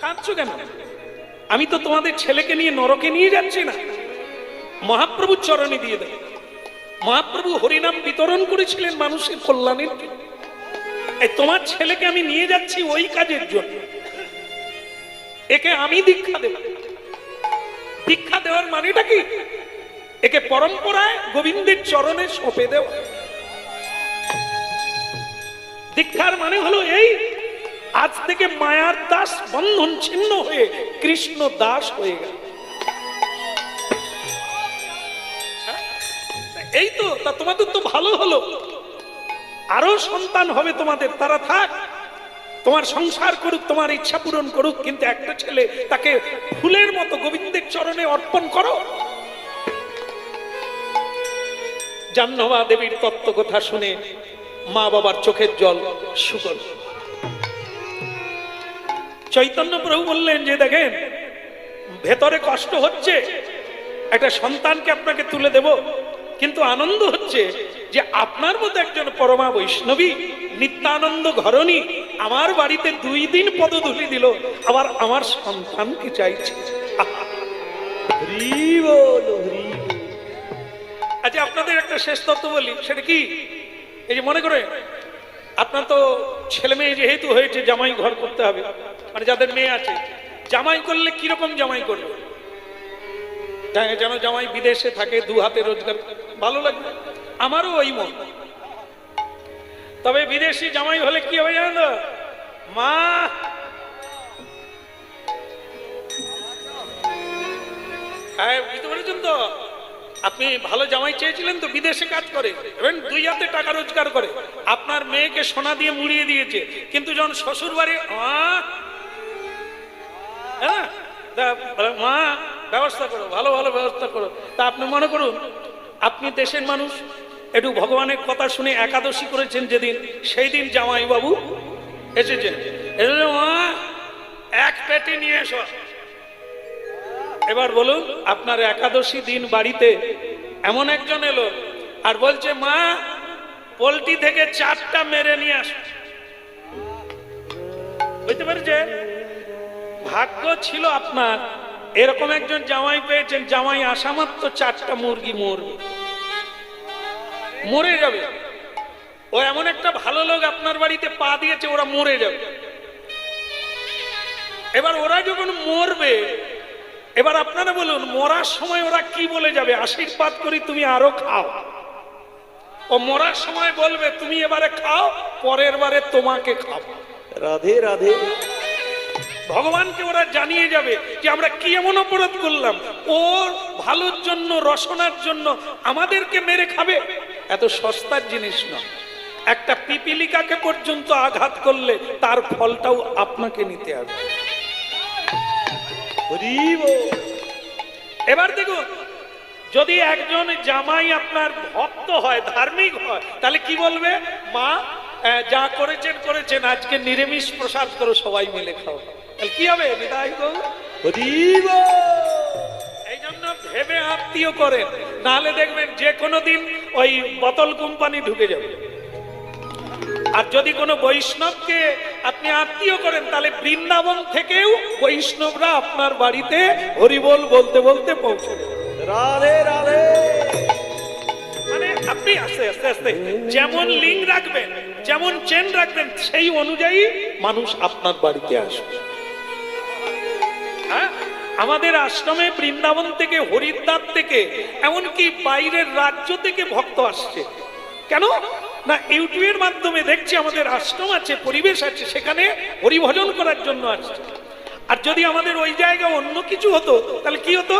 S1: কাঁদছো কেন? আমি তো তোমাদের ছেলেকে নিয়ে নরকে নিয়ে যাচ্ছি না, মহাপ্রভুর চরণে দিয়ে দেব। মহাপ্রভু হরিনাম বিতরণ করেছিলেন মানুষের কল্যাণের জন্য। এই তোমার ছেলেকে আমি নিয়ে যাচ্ছি ওই কাজের জন্য। একে আমি দীক্ষা দেব। দীক্ষা দেওয়ার মানেটা কি? একে পরম্পরায় গোবিন্দের চরণে সঁপে দেওয়া। দীক্ষার মানে হলো এই, আজ থেকে মায়ার দাস বন্ধন ছিন্ন হয়ে কৃষ্ণ দাস হয়ে গেল। এই তো, তা তোমাদের তো ভালো হলো, আরো সন্তান হবে তোমাদের, তারা থাক, তোমার সংসার করুক, তোমার ইচ্ছা পূরণ করুক, কিন্তু একটা ছেলে তাকে ফুলের মতো গোবিন্দের চরণে অর্পণ করো। জাহ্নবী দেবীর তত্ত্ব কথা শুনে মা বাবার চোখের জল শুকল। চৈতন্য প্রভু বললেন যে দেখেন, ভেতরে কষ্ট হচ্ছে, একটা সন্তানকে আপনাকে তুলে দেব, কিন্তু আনন্দ হচ্ছে যে আপনার মতো একজন পরমা বৈষ্ণবী নিত্যানন্দ ঘরণী আমার বাড়িতে 2 দিন পদধূলি দিল, আবার আমার সন্তানকে চাইছে। আচ্ছা, আপনাদের একটা শেষ তত্ত্ব বলি, সেটা কি? এই যে মনে করে আপনার তো ছেলে মেয়ে যেহেতু হয়েছে, জামাই ঘর করতে হবে, মানে যাদের মেয়ে আছে, জামাই করলে কিরকম জামাই করবে? যেন জামাই বিদেশে থাকে, 2 হাতে রোজগার, ভালো লাগবে। আমারও ওই মন। তবে বিদেশি জামাই হলে কি হবে জানেন তো? মা বুঝতে পেরেছেন তো? আপনি ভালো জামাই চেয়েছিলেন তো, বিদেশে কাজ করে এবং 2 হাতে টাকা রোজগার করে, আপনার মেয়েকে সোনা দিয়ে মুড়িয়ে দিয়েছে, কিন্তু যখন শ্বশুর বাড়ি মা ব্যবস্থা করো, ভালো ভালো ব্যবস্থা করো। তা আপনি মনে করুন আপনি দেশের মানুষ, একটু ভগবানের কথা শুনে একাদশী করেছেন যেদিন, সেই দিন জামাই বাবু এসেছেন, মা 1 পেটি নিয়ে এসো। এবার বলুন, আপনার একাদশী দিন বাড়িতে এমন একজন এলো আর বলছে, মা পোল্ট্রি থেকে 4টা মেরে নিয়ে আসো। বুঝতে পেরেছে? ভাগ্য ছিল আপনার, এরকম একজন জামাই পেয়েছেন, জামাই আসা মাত্র 4টা মুরগি মরে যাবে। ও এমন একটা ভালো লোক আপনার বাড়িতে পা দিয়েছে, ওরা মরে যাবে। এবার ওরা যখন মরবে, এবার আপনারা বলুন মরার সময় ওরা কি বলে যাবে? আশীর্বাদ করি তুমি আরো খাও। ও মরার সময় বলবে, তুমি এবারে খাও, পরের বারে তোমাকে খাবো।
S2: রাধে রাধে।
S1: ভগবানকে ওরা জানিয়ে যাবে যে আমরা কি এমন অপরাধ করলাম, ওর ভালোর জন্য, রসনার জন্য আমাদেরকে মেরে খাবে। এত সস্তার জিনিস না। একটা পিপিলিকাকে পর্যন্ত আঘাত করলে তার ফলটাও আপনাকে নিতে হবে। এবার দেখুন, যদি একজন জামাই আপনার ভক্ত হয়, ধার্মিক হয়, তাহলে কি বলবে? মা যা করেছেন করেছেন, আজকে নিরামিষ প্রসাদ করো, সবাই মিলে খাও। তাহলে কি হবে? বিদায় গো। এই জন্য ভেবে আত্মীয় করেন, নাহলে দেখবেন যে কোনো দিন ওই বোতল কোম্পানি ঢুকে যাবে। আর যদি কোনো বৈষ্ণবকে আপনি আত্মীয় করেন তাহলে বৃন্দাবন থেকেও বৈষ্ণবরা আপনার বাড়িতে হরিবোল বলতে বলতে পৌঁছে যাবে।
S2: রাধে রাধে।
S1: মানে আপনি আস্তে আস্তে আস্তে যেমন লিঙ্ক রাখবেন, যেমন চেন রাখবেন, সেই অনুযায়ী মানুষ আপনার বাড়িতে আসবে। হ্যাঁ, আমাদের আশ্রমে বৃন্দাবন থেকে, হরিদ্বার থেকে, এমনকি বাইরের রাজ্য থেকে ভক্ত আসছে। কেন না, ইউটিউবের মাধ্যমে দেখছি আমাদের আশ্রম আছে, পরিবেশ আছে, সেখানে হরিভজন করার জন্য আসছে। আর যদি আমাদের ওই জায়গায় অন্য কিছু হতো তাহলে কি হতো,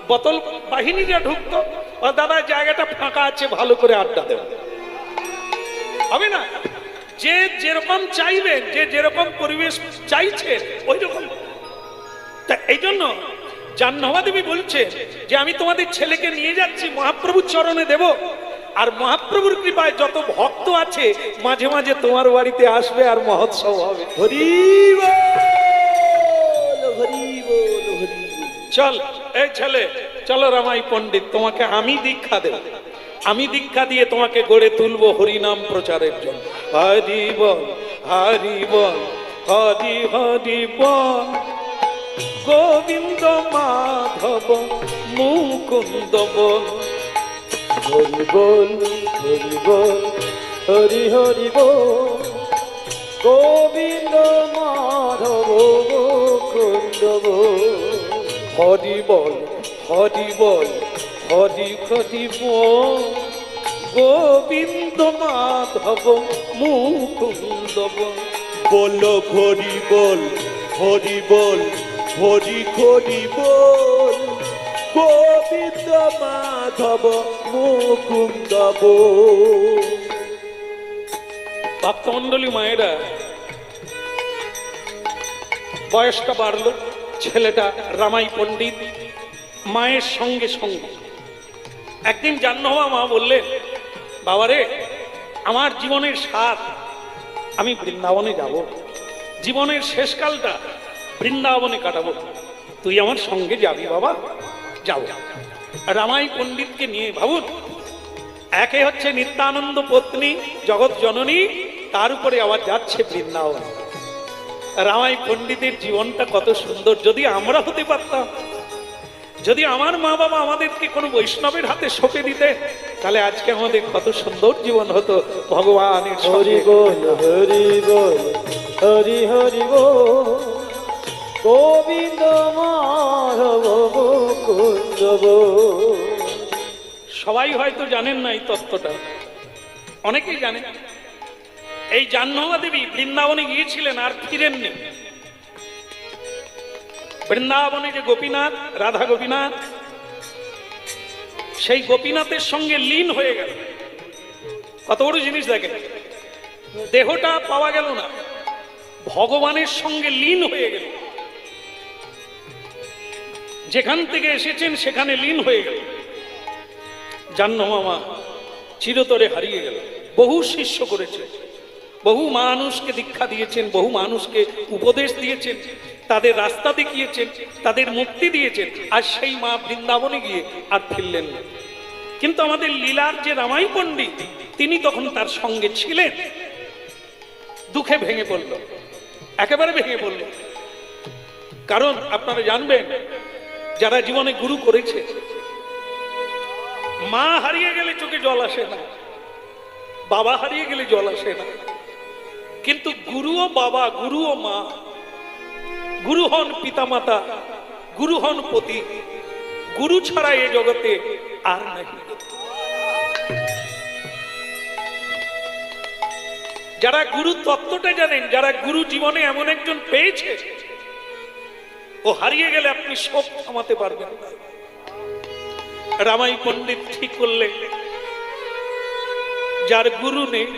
S1: বোতল বাহিনীরা ঢুকতো, ও দাদা জায়গাটা ফাঁকা আছে, ভালো করে আড্ডা দেব, হবে না? যে যেরকম চাইবেন, যে যেরকম পরিবেশ চাইছে ওই রকম। তা এই জন্য জাহ্নবী দেবী বলছে যে আমি তোমাদের ছেলেকে নিয়ে যাচ্ছি, মহাপ্রভুর চরণে দেব, আর মহাপ্রভুর কৃপায় যত ভক্ত আছে মাঝে মাঝে তোমার বাড়িতে আসবে আর মহোৎসব হবে।
S2: হরি বল, হরি বল, হরি বল।
S1: চল এই ছেলে, চলো রামাই পণ্ডিত, তোমাকে আমি দীক্ষা দেব, আমি দীক্ষা দিয়ে তোমাকে গড়ে তুলবো হরিনাম প্রচারের জন্য। হরি বল, হরি বল, হরি হরি বল, গোবিন্দ মাধব মুকুন্দ বল।
S2: হরি বল, হরি বল, হরি হরি বল, গোবিন্দ মাধব মুকুন্দ বল।
S1: হরি বল, হরি বল, হরি হরি বল, গোবিন্দ মাধব মুকুন্দ বল।
S2: বলো হরি বল, হরি বল, হরি হরি বল, গোবিন্দ মাধব মুকুন্দ বল।
S1: ভক্তমন্ডলী মায়েরা, বয়সটা বাড়লো, ছেলেটা রামাই পণ্ডিত মায়ের সঙ্গে সঙ্গে। একদিন জাহ্নবী মা বললেন, বাবারে, আমার জীবনের স্বাদ, আমি বৃন্দাবনে যাব, জীবনের শেষকালটা বৃন্দাবনে কাটাবো, তুই আমার সঙ্গে যাবি বাবা? যাও। রামাই পণ্ডিতকে নিয়ে, ভাবুন, একে হচ্ছে নিত্যানন্দ পত্নী জগৎ জননী, তার উপরে আবার যাচ্ছে বৃন্দাবন। রামাই পণ্ডিতের জীবনটা কত সুন্দর! যদি আমরা হতে পারতাম, যদি আমার মা বাবা আমাদেরকে কোনো বৈষ্ণবের হাতে সঁপে দিতে, তাহলে আজকে আমাদের কত সুন্দর জীবন হতো ভগবানের
S2: হরি
S1: সঙ্গে।
S2: বল, হরি বল, হরি হরি বল, গোবিন্দ মাধব মুকুন্দ বল।
S1: সবাই হয়তো জানেন না এই তত্ত্বটা, অনেকেই জানেন। এই জাহ্নবী দেবী বৃন্দাবনে গিয়েছিলেন আর ফিরেননি। বৃন্দাবনে যে গোপীনাথ, রাধা গোপীনাথ, সেই গোপীনাথের সঙ্গে লীন হয়ে গেল। কত বড় জিনিস দেখেন, দেহটা পাওয়া গেল না, ভগবানের সঙ্গে লীন হয়ে গেল। যেখান থেকে এসেছেন সেখানে লীন হয়ে গেল। জাহ্নবী মা চিরতরে হারিয়ে গেল। বহু শিষ্য করেছে, বহু মানুষকে দীক্ষা দিয়েছেন, বহু মানুষকে উপদেশ দিয়েছেন, তাদের রাস্তা দেখিয়েছেন, তাদের মুক্তি দিয়েছেন, আর সেই মা বৃন্দাবনে গিয়ে আর ফিরলেন না। কিন্তু আমাদের লীলার যে রামাই পণ্ডিত, তিনি তখন তার সঙ্গে ছিলেন। দুঃখে ভেঙে পড়ল, একেবারে ভেঙে পড়ল। কারণ আপনারা জানবেন, যারা জীবনে গুরু করেছে, মা হারিয়ে গেলে চোখে জল আসে না, বাবা হারিয়ে গেলে জল আসে না, কিন্তু গুরুও বাবা, গুরুও মা, গুরু হন পিতামাতা, গুরু হন পতি, গুরু ছাড়া এ জগতে আর নাই। যারা গুরু তত্ত্বটা জানেন, যারা গুরু জীবনে এমন একজন পেয়েছে, ও হারিয়ে গেলে আপনি শোক থামাতে পারবেন না। রামাই পণ্ডিত ঠিক করলে, যার গুরু নেই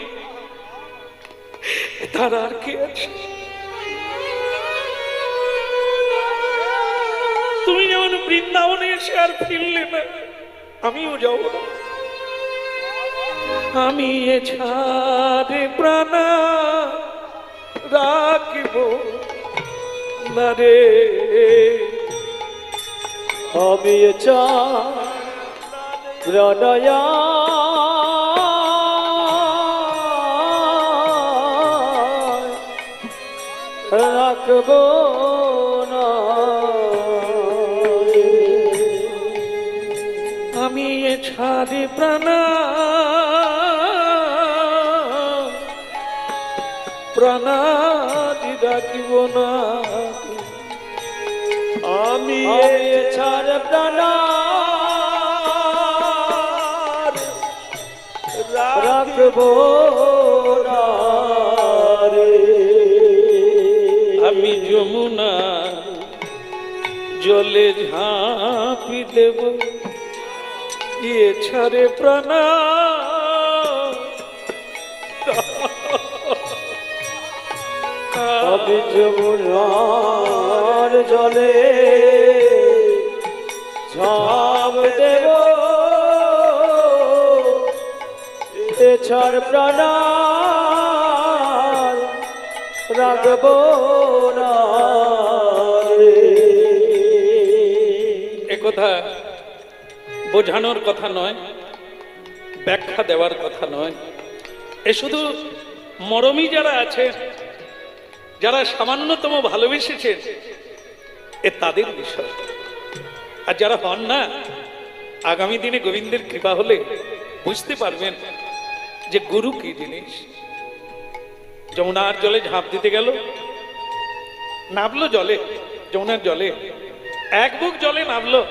S1: তার আর কে আছে? তুমি যেমন বৃন্দাবনে এসে আর ফিরলে না, আমিও যাব না। আমি এছাড়ে প্রাণ রাখিব না রে,
S2: আমি প্রণয়া
S1: ছাড়ি প্রাণ প্রাণাদি রাখিব না
S2: আমি ছাড় প্রাণ রাখব না রে।
S1: আমি যমুনা জলে ঝাঁপি দেব ইয়ে ছাড়ে প্রাণ
S2: আমি যমুনার জলে ঝাঁপ দেব ছাড় প্রাণ রাখব না রে।
S1: একথা বোঝানোর কথা নয়, ব্যাখ্যা দেওয়ার কথা নয়। এ শুধু মরমী যারা আছে, যারা সামান্যতম ভালোবেসেছেন, এ তাদের বিষয়। আর যারা হন না, আগামী দিনে গোবিন্দের কৃপা হলে বুঝতে পারবেন যে গুরু কি জিনিস। যমুনার জলে ঝাঁপ দিতে গেল, নামলো জলে, যমুনার জলে এক বুক জলে নামলো।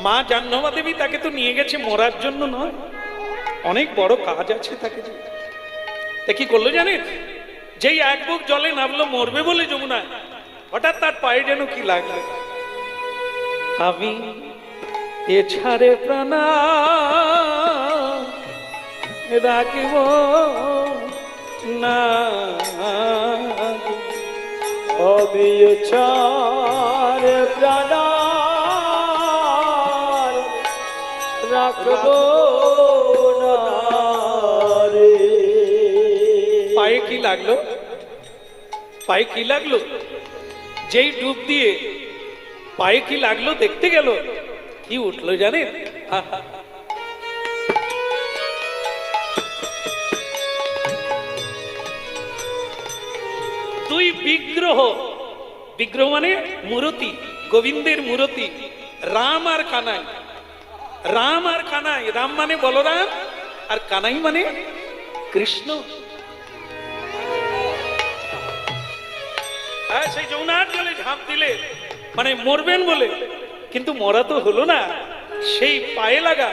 S1: মা জাহ্নবী দেবী তাকে তো নিয়ে গেছে মরার জন্য নয়, অনেক বড় কাজ আছে তাকে। তা কি করলো জানেন? যেই এক বুক জলে নামলো মরবে বলে যমুনা, হঠাৎ তার পায়ে যেন কি লাগলো, আমি এ ছাড়ে প্রাণ রাখিব না।
S2: আমি ছাড় প্রাণ রাখব না রে।
S1: পায়ে কি লাগলো? পায়ে কি লাগলো? যেই ডুব দিয়ে পায়ে কি লাগলো দেখতে গেল, কি উঠলো জানেন? আহা! দুই বিগ্রহ, বিগ্রহ মানে মূরতি, গোবিন্দের মূরতি, রাম আর কানাই। রাম আর কানাই, রাম মানে বলরাম আর কানাই মানে কৃষ্ণ। সেই যমুনার জলে ঝাঁপ দিলে মানে মরবেন বলে, কিন্তু মরা তো হলো না। সেই পায়ে লাগা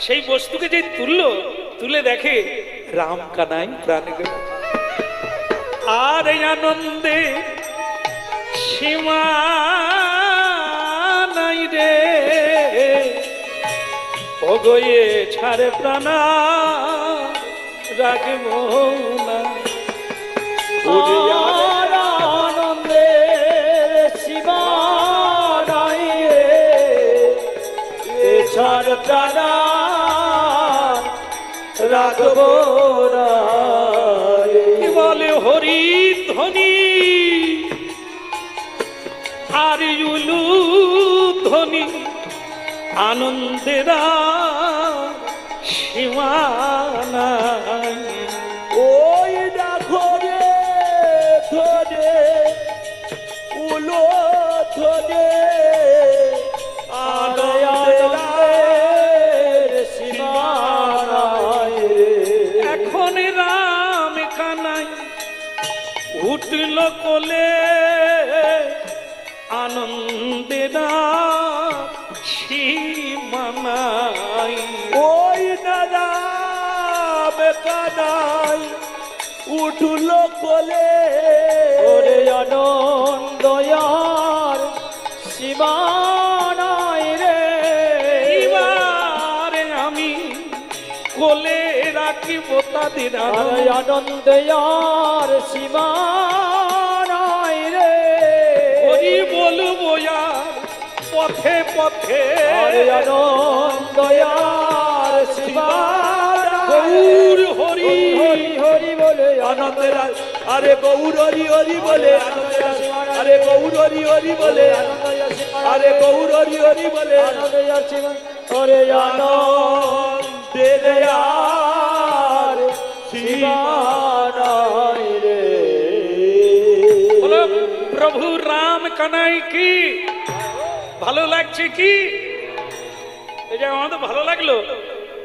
S1: সেই বস্তুকে যে তুললো, তুলে দেখে রাম কানাই প্রাণে গেল। আর এই আনন্দে সীমা নাই রে, ওগোয়ে ছাড়ে প্রাণ রাখব না।
S2: আর আনন্দে সীমা নাই রে, এ ছাড় প্রাণ রাখব না রে।
S1: কি বলে হরি ধ্বনি আর উলু ধ্বনি, আনন্দেরা সীমা নাই।
S2: ওই দেখো রে ধরে উলো ধরে আনন্দের সীমা নাই রে।
S1: এখন রাম কানাই উঠল কোলে, আনন্দেরা সীমা নাই।
S2: ওই দাদা বেকানাই উঠল কোলে, ওরে আনন্দয়ার সীমা নাই রে।
S1: এবারে আমি কোলে রাখিব তাদের
S2: আরে আনন্দয়ার সীমা নাই রে।
S1: হরি বলবো আর পথে পথে,
S2: আরে আনন্দয়ার সীমা
S1: গৌর হরি
S2: হরি হরি বলে আনন্দের। আরে গৌর হরি হরি বলে আনন্দের। আরে গৌর হরি হরি বলে আরে গৌর হরি হরি বলে আনন্দয়ার সীমা। ওরে আনন্দের আর সীমা নাই রে।
S1: বলো প্রভু রাম কানাই কি? ভালো লাগছে কি? এই যে আমাদের ভালো লাগলো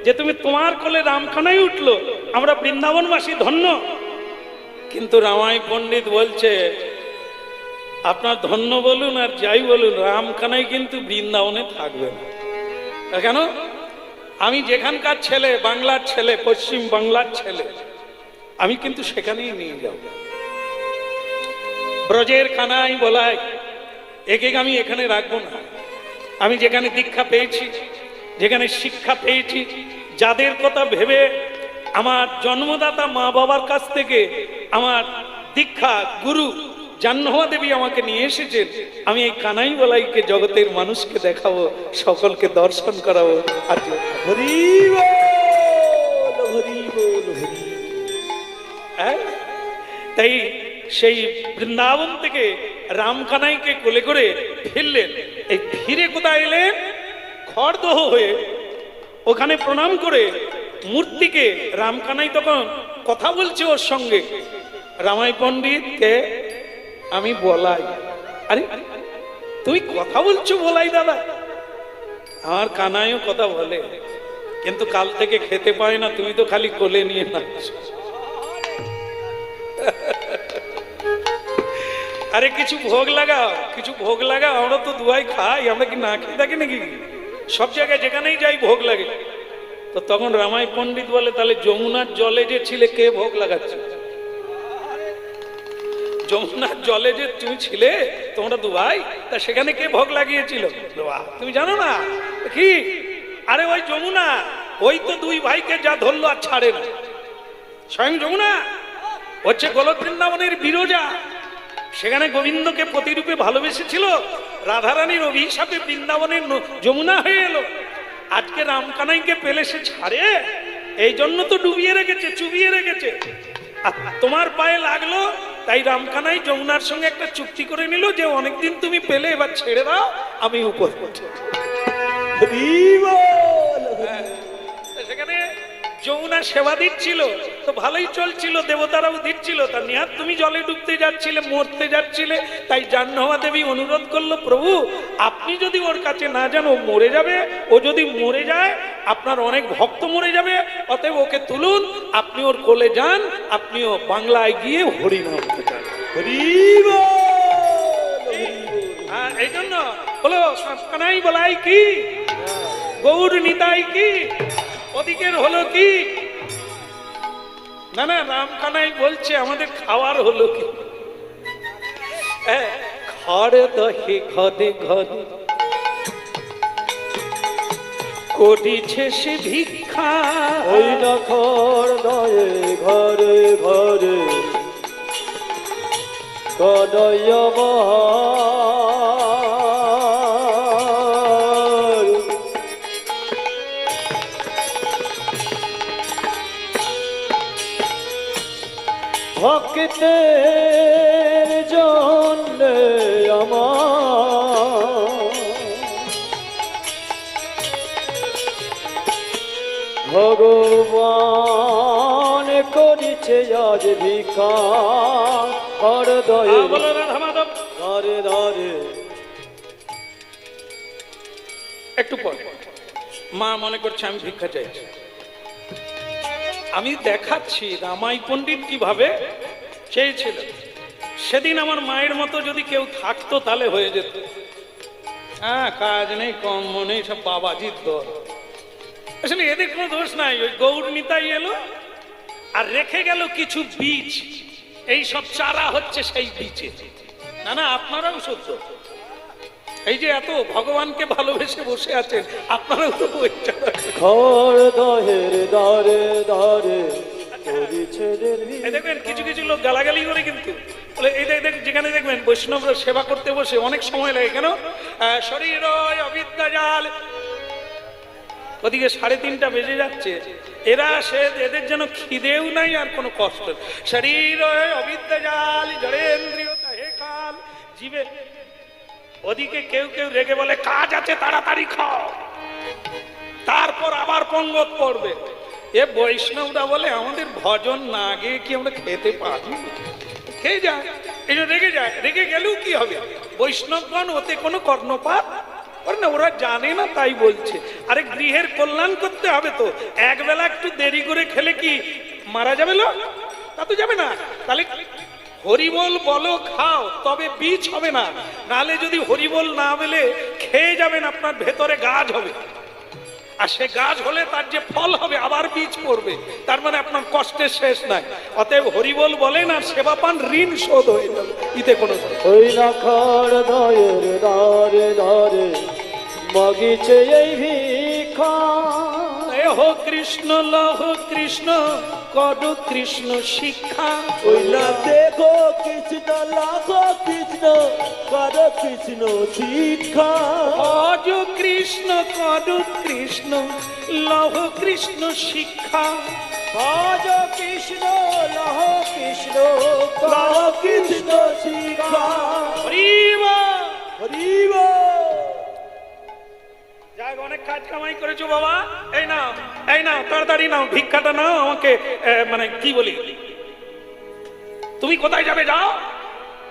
S1: যে তুমি তোমার কোলে রামখানাই উঠলো, আমরা বৃন্দাবনবাসী ধন্য। কিন্তু রামাই পণ্ডিত বলছে আপনার ধন্য বলুন আর যাই বলুন, রামখানাই কিন্তু বৃন্দাবনে থাকবে না। কেন? আমি যেখানকার ছেলে, বাংলার ছেলে, পশ্চিম বাংলার ছেলে, আমি কিন্তু সেখানেই নিয়ে যাব। ব্রজের কানাই বলাই একে আমি এখানে রাখবো না। আমি যেখানে দীক্ষা পেয়েছি, যেখানে শিক্ষা পেয়েছি, যাদের কথা ভেবে আমার জন্মদাতা মা বাবার কাছ থেকে আমার দীক্ষা গুরু জাহ্নবী দেবী আমাকে নিয়ে এসেছেন, আমি এই কানাই বলাইকে জগতের মানুষকে দেখাবো, সকলকে দর্শন করাবো। আর
S2: হরি বল, হরি বল, হরি বল।
S1: হ্যাঁ, তাই সেই বৃন্দাবন থেকে রামকানাইকে কোলে করে ফিরলেন। এই ফিরে কোথায় এলেন? খড়দহ হয়ে ওখানে প্রণাম করে মূর্তিকে রামকানাই তখন কথা বলছে ওর সঙ্গে। রামাই পণ্ডিতকে আমি বলাই, আরে তুই কথা বলছো বলাই দাদা? আমার কানাইও কথা বলে, কিন্তু কাল থেকে খেতে পায় না, তুমি তো খালি কোলে নিয়ে নাচ। আরে কিছু ভোগ লাগাও, কিছু ভোগ লাগাও, আমরা তো দুয়াই খাই, আমরা কি না খেয়ে থাকি নাকি? সব জায়গায় যেখানেই যাই ভোগ লাগে। তো তখন রামাই পণ্ডিত বলে তাহলে যমুনার জলে যে ছিলে কে ভোগ লাগাচ্ছে? যমুনার জলে যে তুমি ছিলে তোমরা দুভাই, তা সেখানে কে ভোগ লাগিয়েছিল? তুমি জানো না কি? আরে ওই যমুনা, ওই তো দুই ভাইকে যা ধরলো আর ছাড়ে না। স্বয়ং যমুনা হচ্ছে গোলক বৃন্দাবনের বিরজা, সেখানে গোবিন্দকে প্রতিরূপে ভালোবেসেছিল। রাধারানীর অভিশাপে বৃন্দাবনের যমুনা হয়ে এলো। আজকে রামকানাইকে পেলে সে ছাড়ে, এই জন্য তো ডুবিয়ে রেখেছে, চুবিয়ে রেখেছে। আর তোমার পায়ে লাগলো, তাই রামকানাই যমুনার সঙ্গে একটা চুক্তি করে নিল যে অনেকদিন তুমি পেলে, এবার ছেড়ে দাও, আমি উপর। সেখানে যমুনা সেবা দিচ্ছিল, তো ভালোই চলছিল, দেবতারাও দিচ্ছিল। তা নিহাত তুমি জলে ডুবতে যাচ্ছিলে, মরতে যাচ্ছিলে, তাই জাহ্নবী দেবী অনুরোধ করলো, প্রভু আপনি যদি ওর কাছে না যান ও মরে যাবে, ও যদি মরে যায় আপনার অনেক ভক্ত মরে যাবে, অতএব ওকে তুলুন, আপনি ওর কোলে যান, আপনিও বাংলায় গিয়ে হরিনাম চান। এই জন্য বলো কানাই বলাই কি, গৌর নিতাই কি, ওদিকের হলো কি? না না, রামকানাই বলছে আমাদের খাওয়ার হলো কি? খড় দহে ঘদে ঘদে করিছে সে ভিক্ষা,
S2: ওই না খড় দয়ে ঘরে ঘরে কদয় ভক্তের জন্য আমার ভগবান করিছে আজ ভিক্ষা, কর দয়ে ধরে ধরে।
S1: একটু পর মা মনে করছে আমি ভিক্ষা চাইছি, আমি দেখাচ্ছি রামাই পণ্ডিত কিভাবে চেয়েছিল। সেদিন আমার মায়ের মতো যদি কেউ থাকতো তাহলে হয়ে যেত। হ্যাঁ, কাজ নেই, কম মনে, সব বাবাজির দল। আসলে এদের কোনো দোষ নাই। ওই গৌর নিতাই এলো আর রেখে গেল কিছু বীজ, এই সব চারা হচ্ছে সেই বীজে। না না, আপনারাও সত্য, এই যে এত ভগবানকে ভালোবেসে বসে আছেন, আপনারাও তো ওই চারা।
S2: খড় দহের দরে ধরে
S1: দেখবেন কিছু কিছু লোক গালাগালি করে, কিন্তু এই যেখানে দেখবেন বৈষ্ণবরা সেবা করতে বসে অনেক সময় লাগে। কেন? শরীর অবিদ্যা জাল, ওদিকে 3:30 বেজে যাচ্ছে, এরা এদের যেন খিদেও নাই আর কোনো কষ্ট। শরীর অবিদ্যা জাল জড়েন্দ্রিয় হে কাল জীবে। ওদিকে কেউ কেউ রেগে বলে কাজ আছে তাড়াতাড়ি খাও, তারপর আবার পঙ্গত পড়বে। এ বৈষ্ণবরা বলে আমাদের ভজন না গিয়ে কি আমরা খেতে পারি? খেয়ে যায়, এই রেগে যায়। রেগে গেলেও কি হবে? বৈষ্ণবগণ ওতে কোনো কর্ণপাত ওরা না, ওরা জানে না তাই বলছে। আরে গৃহের কল্যাণ করতে হবে তো, একবেলা একটু দেরি করে খেলে কি মারা যাবে লোক? তা তো যাবে না। তাহলে হরিবোল বলো, খাও, তবে বীজ হবে না। নালে যদি হরিবোল না বলে খেয়ে যাবেন, আপনার ভেতরে গাছ হবে, আর সে গাছ হলে তার যে ফল হবে আবার বীজ পড়বে, তার মানে আপনার কষ্টের শেষ নাই। অতএব হরিবোল বলেন আর সেবা পান, ঋণ শোধ হয়ে যাবে, ইতে কোনো
S2: ওই না খর দয়ের দারে দারে মগিছে এই ভিক্ষা।
S1: এহ কৃষ্ণ লহ কৃষ্ণ কর কৃষ্ণ শিক্ষা।
S2: ওই না দেখো কৃষ্ণ লাখো কৃষ্ণ কর কৃষ্ণ শিক্ষা।
S1: ভজ কৃষ্ণ কর কৃষ্ণ লহ কৃষ্ণ শিক্ষা।
S2: ভজ কৃষ্ণ লহ কৃষ্ণ কর কৃষ্ণ শিক্ষা।
S1: হরিবা
S2: হরিবা।
S1: যাক, অনেক কাজ কামাই করেছো বাবা, এই নাও, এই নাও, তাড়াতাড়ি নাও, ভিক্ষাটা নাও। আমাকে মানে কি বলি, তুমি কোথায় যাবে যাও,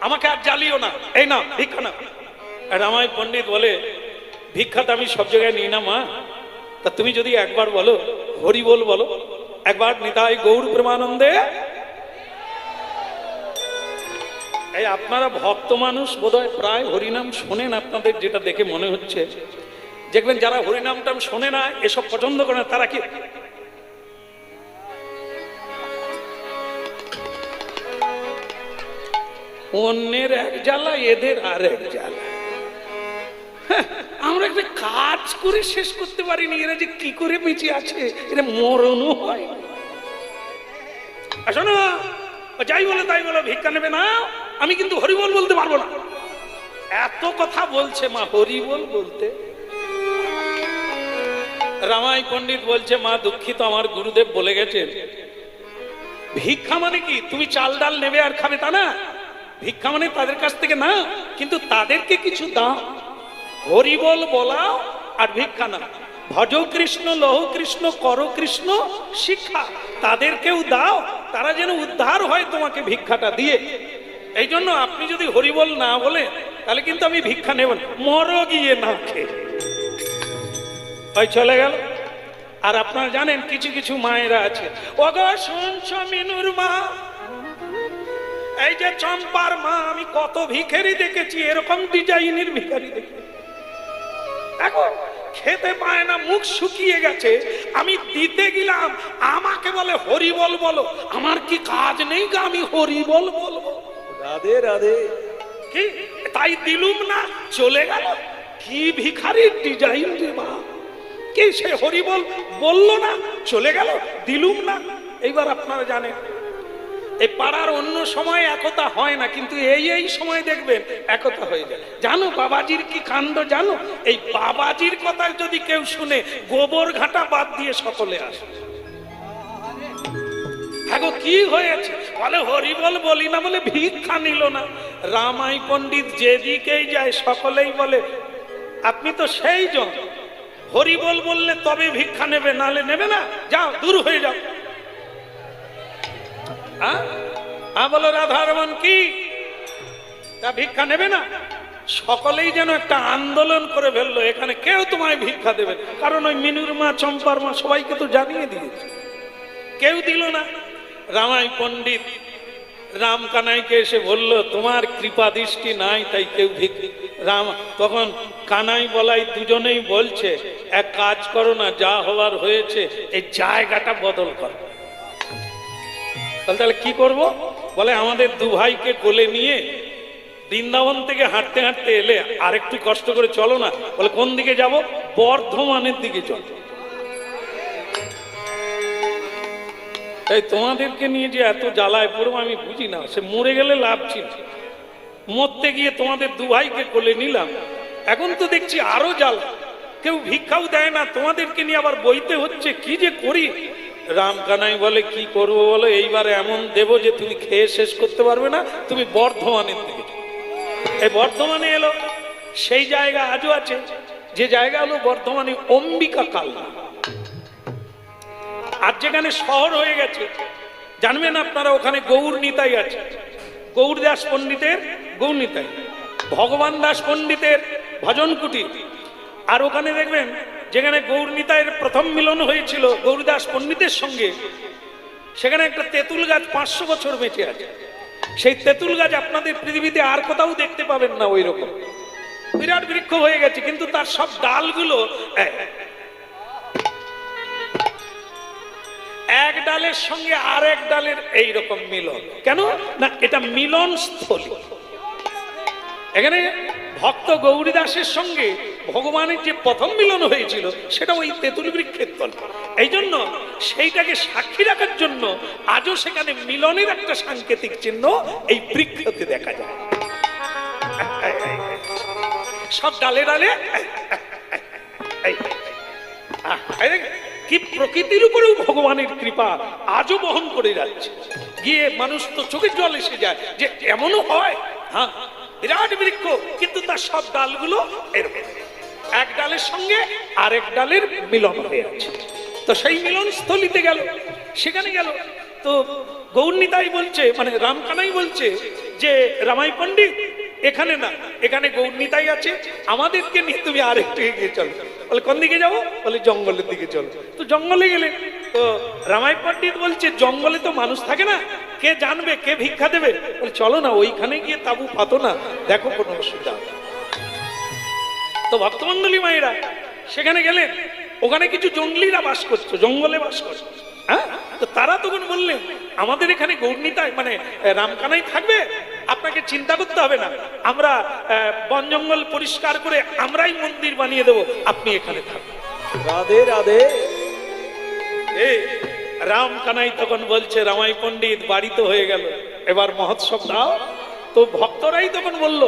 S1: আমাকে আর জ্বালিও না। এই নাও ভিক্ষা নাও। রামাই পণ্ডিত বলে, ভিক্ষাটা আমি সব জায়গায় নিই না মা, তা তুমি যদি একবার বলো হরি বল, বলো একবার, নিতাই গৌর প্রেমানন্দে। এই আপনারা ভক্ত মানুষ বোধহয় প্রায় হরিনাম শোনেন, আপনাদের যেটা দেখে মনে হচ্ছে। দেখবেন যারা হরিনামটাম শোনে না, এসব পছন্দ করে না, তারা কি অন্যের এক জ্বালা, এদের আর এক জ্বালা। আমরা একটা কাজ করে শেষ করতে পারিনি, এরা যে কি করে বেঁচে আছে, এরা মরণও হয়। আসো না, যাই বলে তাই বলো, ভিক্ষা নেবে না, আমি কিন্তু হরিবল বলতে পারবো না। এত কথা বলছে মা হরিবল বলতে। রামাই পণ্ডিত বলছে, মা দুঃখিত, আমার গুরুদেব বলে গেছেন ভিক্ষা মানে কি তুমি চাল ডাল নেবে আর খাবে তা না। ভিক্ষা মানে তাদের কাছ থেকে না, কিন্তু তাদেরকে কিছু দাও। হরিবল বলাও আর ভিক্ষা না। ভজ কৃষ্ণ লহ কৃষ্ণ কর কৃষ্ণ শিক্ষা, তাদেরকেও দাও, তারা যেন উদ্ধার হয় তোমাকে ভিক্ষাটা দিয়ে। এই জন্য আপনি যদি হরিবল না বলে, তাহলে কিন্তু আমি ভিক্ষা নেব না, মরো গিয়ে না খেয়ে। ওই চলে গেল। আর আপনারা জানেন কিছু কিছু মায়েরা আছে, ওগো শুনছ মিনুর মা, এই যে চম্পার মা, আমি কত ভিখারি দেখেছি, এরকম ডিজাইনের ভিখারি দেখি, দেখো খেতে পায় না, মুখ শুকিয়ে গেছে, আমি দিতে গেলাম, আমাকে বলে হরিবল বলো। আমার কি কাজ নেই গা, আমি হরিবল বলবো?
S2: রাধে রাধে।
S1: কি তাই দিলুম না, চলে গেল। কি ভিখারির ডিজাইন রে মা, কি সে হরিবল বললো না, চলে গেল, দিলুম না। এইবার আপনারা জানেন এই পাড়ার অন্য সময় একতা হয় না, কিন্তু এই সময় দেখবেন একতা হয়ে যায়। জানো বাবাজির কি কাণ্ড জানো? এই বাবাজির কথা যদি কেউ শুনে, গোবর ঘাটা বাদ দিয়ে সকলে আসে। হ্যাঁ গো, কি হয়েছে? বলে হরিবল বলি না বলে ভিক্ষা নিল না। রামাই পণ্ডিত যেদিকেই যায় সকলেই বলে, আপনি তো সেই জন, হরিবল বললে তবে ভিক্ষা নেবে, নালে নেবে না, যাও দূর হয়ে যাও। বলো রাধারমন কি তা ভিক্ষা নেবে না? সকলেই যেন একটা আন্দোলন করে ফেললো, এখানে কেউ তোমায় ভিক্ষা দেবে, কারণ ওই মিনুর মা চম্পার মা সবাইকে তো জানিয়ে দিয়েছে, কেউ দিল না। রামাই পণ্ডিত রাম কানাইকে এসে বলল, তোমার কৃপা দৃষ্টি নাই তাই কেউ রাম তখন কানাই বলাই দুজনেই বলছে, এক কাজ করো না, যা হওয়ার হয়েছে, এই জায়গাটা বদল করো। তাহলে কি করব? বলে আমাদের দু ভাইকে কোলে নিয়ে বৃন্দাবন থেকে হাঁটতে হাঁটতে এলে আর একটু কষ্ট করে চলো না। বলে কোন দিকে যাব? বর্ধমানের দিকে চলো। এই তোমাদেরকে নিয়ে যে এত জ্বালায় পড়বো আমি বুঝি না, সে মরে গেলে লাভ ছিল, মরতে গিয়ে তোমাদের দু ভাইকে কোলে নিলাম, এখন তো দেখছি আরো জ্বালা, কেউ ভিক্ষাও দেয় না, তোমাদেরকে নিয়ে আবার বইতে হচ্ছে, কি যে করি। রাম কানাই বলে, কি করবো বলো, এইবারে এমন দেব যে তুমি খেয়ে শেষ করতে পারবে না, তুমি বর্ধমানের দিকে। এই বর্ধমানে এলো, সেই জায়গা আজও আছে, যে জায়গা হলো বর্ধমানে অম্বিকা কালনা। আর যেখানে শহর হয়ে গেছে জানবেন আপনারা, ওখানে গৌর নিতাই আছে, গৌর দাস পণ্ডিতের গৌর নিতাই, ভগবান দাস পণ্ডিতের ভজন কুটির, আর ওখানে দেখবেন যেখানে গৌরনিতাইয়ের প্রথম মিলন হয়েছিল গৌরদাস পণ্ডিতের সঙ্গে, সেখানে একটা তেঁতুল গাছ 500 বছর বেঁচে আছে। সেই তেঁতুল গাছ আপনাদের পৃথিবীতে আর কোথাও দেখতে পাবেন না, ওই রকম বিরাট বৃক্ষ হয়ে গেছে, কিন্তু তার সব ডালগুলো এক ডালের সঙ্গে আর এক ডালের এইরকম মিলন। কেন না, এটা মিলন স্থলী। এখানে ভক্ত গৌরীদাসের সঙ্গে ভগবানের যে প্রথম মিলন হয়েছিল সেটা ওই তেঁতুল বৃক্ষের তলে। এই জন্য সেইটাকে সাক্ষী রাখার জন্য আজও সেখানে মিলনের একটা সাংকেতিক চিহ্ন এই বৃক্ষতে দেখা যায়। সব ডালে ডালে কি প্রকৃতির উপরেও ভগবানের কৃপা আজও বহন করে যাচ্ছে। গিয়ে মানুষ তো চোখের জল এসে যায় যে এমনও হয়। হ্যাঁ, বিরাট বৃক্ষ, কিন্তু তার সব ডালগুলো এরকম, এক ডালের সঙ্গে আরেক ডালের মিলন হয়ে আছে। তো সেই মিলন স্থলিতে গেল, সেখানে গেল তো গৌরনিতাই বলছে, মানে রামকানাই বলছে যে রামাই পণ্ডিত এখানে না, এখানে গৌরনিতাই আছে, আমাদেরকে নিয়ে তুমি আরেকটু এগিয়ে চলো। বলে কোন দিকে যাবো? বলে জঙ্গলের দিকে চলো। তো জঙ্গলে গেলে তো রামাই পণ্ডিত বলছে জঙ্গলে তো মানুষ থাকে না, কে জানবে, কে ভিক্ষা দেবে? বলে চলো না, ওইখানে গিয়ে তাবু পাতো না, দেখো কোনো অসুবিধা। তো ভক্তমন্ডলী মায়েরা সেখানে গেলেন, ওখানে কিছু জঙ্গলিরা বাস করছে, জঙ্গলে বাস করছে। হ্যাঁ, তো তারা তখন বললেন আমাদের এখানে গৌরনিতাই মানে রামকানাই থাকবে, আপনাকে চিন্তা করতে হবে না, আমরা বন জঙ্গল পরিষ্কার করে আমরাই মন্দির বানিয়ে দেবো, আপনি এখানে থাকবেন।
S2: রাধে রাধে।
S1: রামকানাই তখন বলছে রামাই পণ্ডিত বাড়ি তো হয়ে গেল, এবার মহোৎসব দাও। তো ভক্তরাই তখন বলল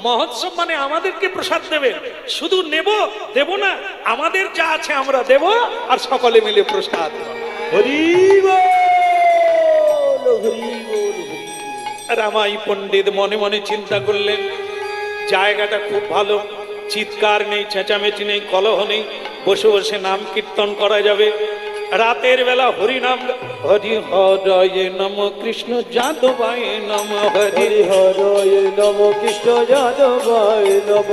S1: মহোৎসব মানে আমাদেরকে প্রসাদ দেবে, শুধু নেব দেব না, আমাদের যা আছে আমরা দেব, আর সকলে মিলে প্রসাদ।
S2: হরি বল, হরি বল, হরি বল।
S1: রামাই পণ্ডিত মনে মনে চিন্তা করলেন জায়গাটা খুব ভালো, চিৎকার নেই, চেঁচামেচি নেই, কলহ নেই, বসে বসে নাম কীর্তন করা যাবে। রাতের বেলা হরি নাম, হরি হরয়ে নম কৃষ্ণ যাদবায় নম, হরি
S2: হরয়ে নম কৃষ্ণ যাদবায় নম,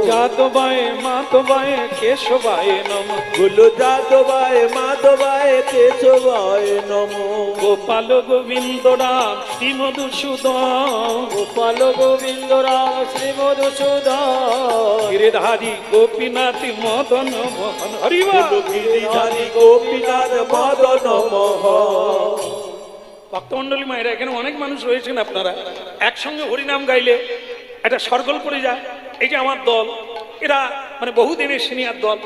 S1: যাদবায় মাধবায় কেশবায় নম,
S2: গুলো যাদবায় মাধবায় কেশবায় নম,
S1: গোপাল গোবিন্দ রাম শ্রী মধুসূদন,
S2: গোপাল গোবিন্দ রাম শ্রী মধুসূদন,
S1: গিরিধারী গোপীনাথ মদন মোহন, হরি বল।
S2: গিরিধারী গোপীনাথ মদন মোহন।
S1: ভক্তমন্ডলী মায়েরা এখানে অনেক মানুষ রয়েছেন, আপনারা একসঙ্গে হরিনাম গাইলে একটা সরগোল পড়ে যায়। এই যে আমার দল, এরা মানে বহুদিনের সিনিয়র দল,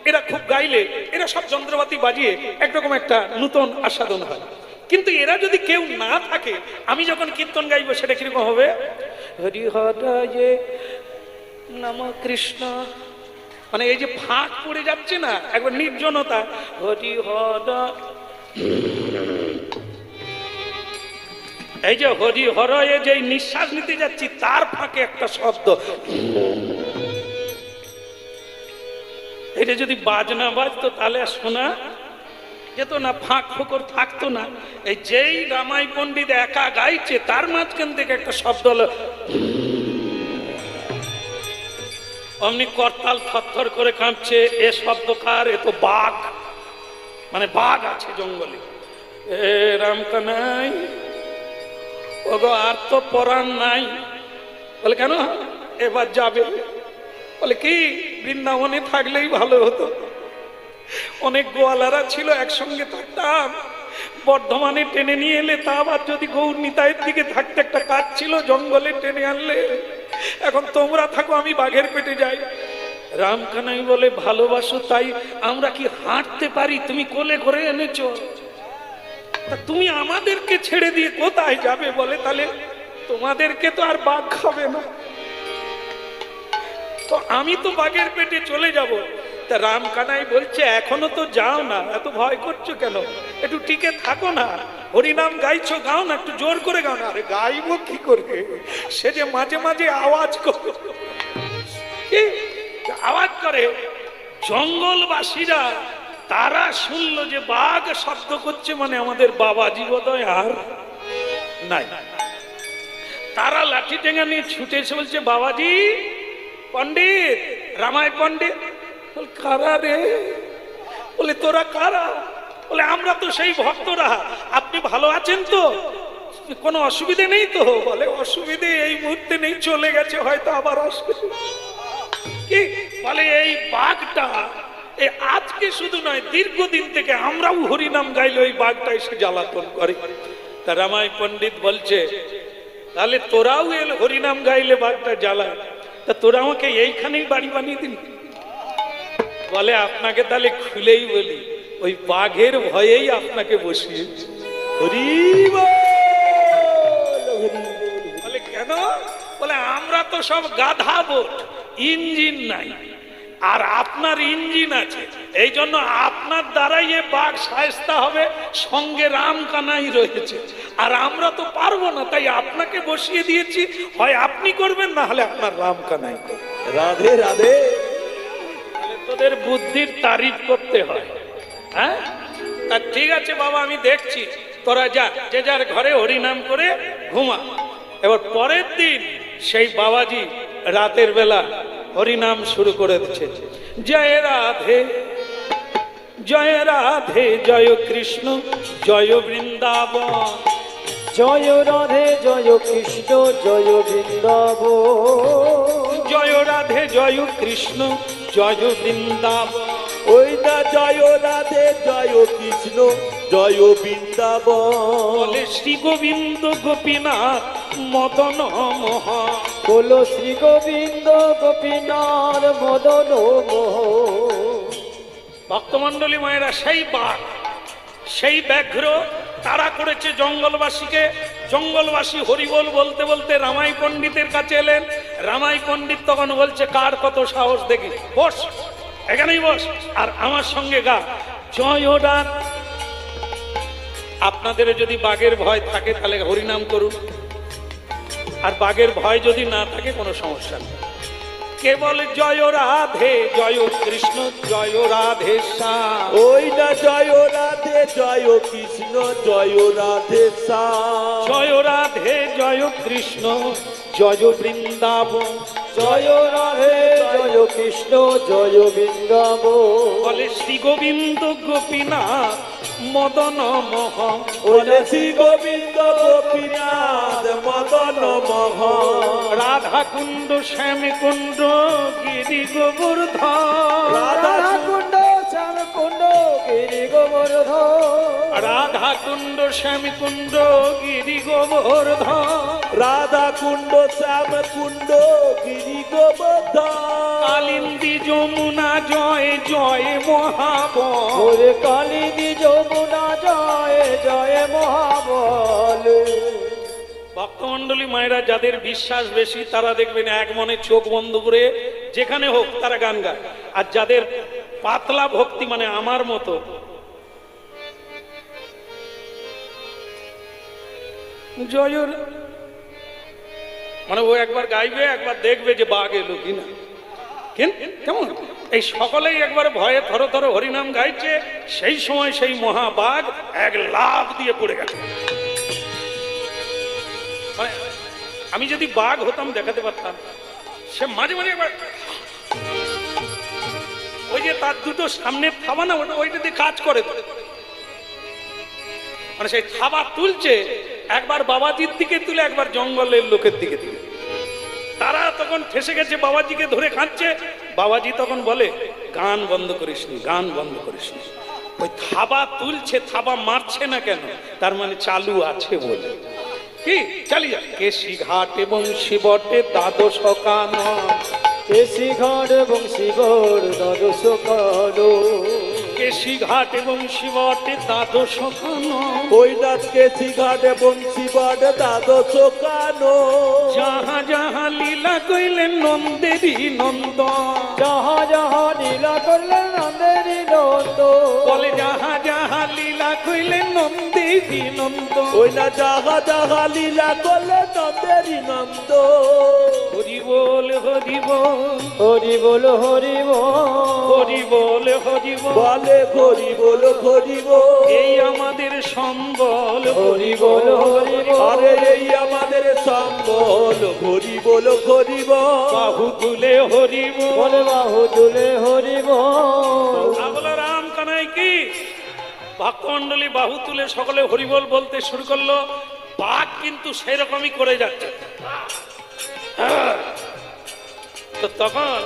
S1: এরা খুব গাইলে এরা সব যন্ত্রপাতি বাজিয়ে একরকম একটা নূতন আস্বাদন হয়। কিন্তু এরা যদি কেউ না থাকে, আমি যখন কীর্তন গাইবো সেটা কিরকম হবে? হরি হরয়ে নম কৃষ্ণ, মানে এই যে ফাঁক পড়ে যাচ্ছে না, একবার নির্জনতা, হরি হর, এই যে হরি হরয়ে যে নিঃশ্বাস নিতে যাচ্ছি তার ফাঁকে একটা শব্দ, এটা যদি বাজনা বাজতো তাহলে আর শোনা যেত না, ফাঁক ফোকর থাকতো না। এই যেই রামাই পণ্ডিত একা গাইছে তার মাঝখান থেকে একটা শব্দ হলো, অমনি করতাল থরথর করে কাঁপছে। এ শব্দকার, এ তো বাঘ, মানে বাঘ আছে জঙ্গলে। এ রামকানাই, ওগো আর তো পরাণ নাই। বলে কেন? এবার যাবে। বলে কি, বৃন্দাবনে থাকলেই ভালো হতো, অনেক গোয়ালারা ছিল একসঙ্গে থাকতাম, বর্ধমানে টেনে নিয়ে এলে, তা আবার যদি গৌরনিতাইয়ের দিকে থাকতে একটা কাজ ছিল, জঙ্গলে টেনে আনলে, এখন তোমরা থাকো, আমি বাঘের পেটে যাই। রামকানাই বলে ভালোবাসো তাই আমরা কি হাঁটতে পারি, তুমি কোলে করে এনেছো, তা তুমি আমাদেরকে ছেড়ে দিয়ে কোথায় যাবে? বলে তাহলে তোমাদেরকে তো আর বাঘ খাবে না, তো আমি তো বাঘের পেটে চলে যাব। তা রামকানাই বলছে এখনো তো যাও না, এত ভয় করছো কেন, একটু টিকে থাকো না, হরিনাম গাইছো, গাও না, একটু জোর করে গাও না। আরে গাইবো কি করে, সে যে মাঝে মাঝে আওয়াজ করে, আওয়াজ করে। জঙ্গলবাসীরা তারা শুনলো যে বাঘ শব্দ করছে, মানে আমাদের বাবাজি বোধহয় আর নাই। তারা লাঠি টেঙ্গা নিয়ে ছুটে এসে বলছে বাবাজি, পণ্ডিত রামাই পণ্ডিত, বলে কারা রে? বলে তোরা কারা? বলে আমরা তো সেই ভক্তরা। আপনি ভালো আছেন তো? কোনো অসুবিধে নেই তো? বলে অসুবিধে এই মুহূর্তে নেই, চলে গেছে, হয়তো আবার আসবে। কি বলে এই বাঘটা এই আজকে শুধু নয়, দীর্ঘদিন থেকে আমরাও হরিনাম গাইলে ওই বাঘটা এসে জ্বালাতন করে। তা রামাই পণ্ডিত বলছে তাহলে তোরাও এল হরিনাম গাইলে বাঘটা জ্বালায়, তা তোরা আমাকে এইখানেই বাড়ি বানিয়ে দিন। বলে আপনাকে তাহলে খুলেই বলি, ওই বাঘের ভয়েই আপনাকে বসিয়েছি।
S2: হরি বল, হরি বল।
S1: বলে কেন? বলে আমরা তো সব গাধা বোট, ইঞ্জিন নাই, আর আপনার ইঞ্জিন আছে, এই জন্য আপনার দ্বারাই এ বাঘ শায়েস্তা হবে, সঙ্গে রাম কানাই রয়েছে, আর আমরা তো পারবো না, তাই আপনাকে বসিয়ে দিয়েছি, হয় আপনি করবেন না হলে আপনার রাম কানাই করবেন।
S2: রাধে রাধে।
S1: তাহলে তোদের বুদ্ধির তারিফ করতে হয়। হ্যাঁ, তা ঠিক আছে বাবা, আমি দেখছি, তোরা যা, যে যার ঘরে হরিনাম করে ঘুমা। এবার পরের দিন সেই বাবাজি রাতের বেলা হরিনাম শুরু করে দিচ্ছে। জয় রাধে জয় রাধে জয় কৃষ্ণ জয় বৃন্দাবন,
S2: জয় রাধে জয় কৃষ্ণ জয় বৃন্দাবন,
S1: জয় রাধে জয় কৃষ্ণ জয় বৃন্দাবন।
S2: ওই না জয় রাধে জয় কৃষ্ণ জয় বৃন্দাবন।
S1: বলে শ্রী গোবিন্দ গোপীনাথ মদন মোহন,
S2: বলো শ্রী গোবিন্দ গোপীনাথ মদন মোহন।
S1: ভক্তমন্ডলী মায়েরা, সেই বাঘ, সেই ব্যাঘ্র তারা করেছে জঙ্গলবাসীকে। জঙ্গলবাসী হরিবোল বলতে বলতে রামাই পণ্ডিতের কাছে এলেন। রামাই পণ্ডিত তখন বলছে কার কত সাহস দেখি, বস এখানেই বস, আর আমার সঙ্গে গা জয় রাধ। আপনাদের যদি বাঘের ভয় থাকে তাহলে হরিনাম করুন, আর বাঘের ভয় যদি না থাকে কোনো সমস্যা নেই। কেবল জয় রাধে জয় কৃষ্ণ জয় রাধে শ্যাম,
S2: ওই না জয় রাধে জয় কৃষ্ণ জয় রাধে শ্যাম,
S1: জয় রাধে জয় কৃষ্ণ জয় বৃন্দাবন,
S2: জয় রাধে জয় কৃষ্ণ জয় বৃন্দাবন।
S1: বলে শ্রী গোবিন্দ গোপীনাথ মদন মোহন,
S2: বলে শ্রী গোবিন্দ গোপীনাথ মদন মোহন।
S1: রাধা কুণ্ড শ্যাম কুণ্ড গিরি গোবর্ধন,
S2: রাধা কুণ্ড শ্যাম কুণ্ড গিরি গোবর্ধন,
S1: রাধা কুণ্ড শ্যাম কুণ্ড গিরি গোবর্ধন,
S2: রাধা কুণ্ড শ্যাম কুণ্ড গিরি গোবর্ধন।
S1: কালিন্দী যমুনা জয় জয় মহাবল,
S2: ওরে কালিন্দী যমুনা জয় জয় মহাবল।
S1: ভক্তমন্ডলী মায়েরা, যাদের বিশ্বাস বেশি তারা দেখবেন এক মনে চোখ বন্ধ করে যেখানে হোক তারা গান গায়, আর যাদের পাতলা ভক্তি মানে আমার মতো, জয় মানে ও একবার গাইবে, একবার দেখবে যে বাঘ এলো কিনা, কেমন এই সকলেই একবার ভয়ে থরো থরো হরিনাম গাইছে। সেই সময় সেই মহাবাঘ এক লাফ দিয়ে পড়ে গেছে। মানে আমি যদি বাঘ হতাম দেখাতে পারতাম, সে মাঝে মাঝে একবার ওই যে তার দুটো সামনে থাবা না, ওইটা দিয়ে কাজ করে তো, মানে সেই থাবা তুলছে, একবার বাবাজির দিকে তুলে একবার জঙ্গলের লোকের দিকে তুলে। তারা তখন ফেসে গেছে, বাবাজিকে ধরে খাচ্ছে। বাবাজি তখন বলে গান বন্ধ করিসনি, গান বন্ধ করিসনি। ওই থাবা তুলছে, থাবা মারছে না কেন, তার মানে চালু আছে বলে। কি চালিয়ে কেশি ঘাট এবং শিবটে দ্বাদশ কানন,
S2: কেশি ঘাট এবং শিবর দ্বাদশ কানন,
S1: কেশি ঘাট এবং শিবটে দ্বাদশ কানন,
S2: ওই নাথ কেশি ঘাট এবং শিবর দ্বাদশ কানন।
S1: যাহা যাহা লীলা কইলেন নন্দেরই নন্দ,
S2: যাহা যাহা লীলা করলেন নন্দেরই নন্দ,
S1: বলে যাহা যাহা লীলা কইলেন নন্দেরই নন্দ,
S2: ওই না যাহা যাহা লীলা করলেন নন্দেরই নন্দ।
S1: হরি বল হরি বল
S2: হরি বল হরি
S1: হরি বল হরি বল
S2: বলে হরি বল হরি বল
S1: এই আমাদের সম্বল
S2: হরি বল হরি বল আরে এই আমাদের সম্বল হরি বল হরি বল
S1: বাহু তুলে হরি বল
S2: বলে বাহু তুলে হরি বল
S1: বলে রাম কানাই কি ভক্তমন্ডলী বাহু তুলে সকলে হরিবল বলতে শুরু করলো। বাঘ কিন্তু সেরকমই করে যাচ্ছে। তো তখন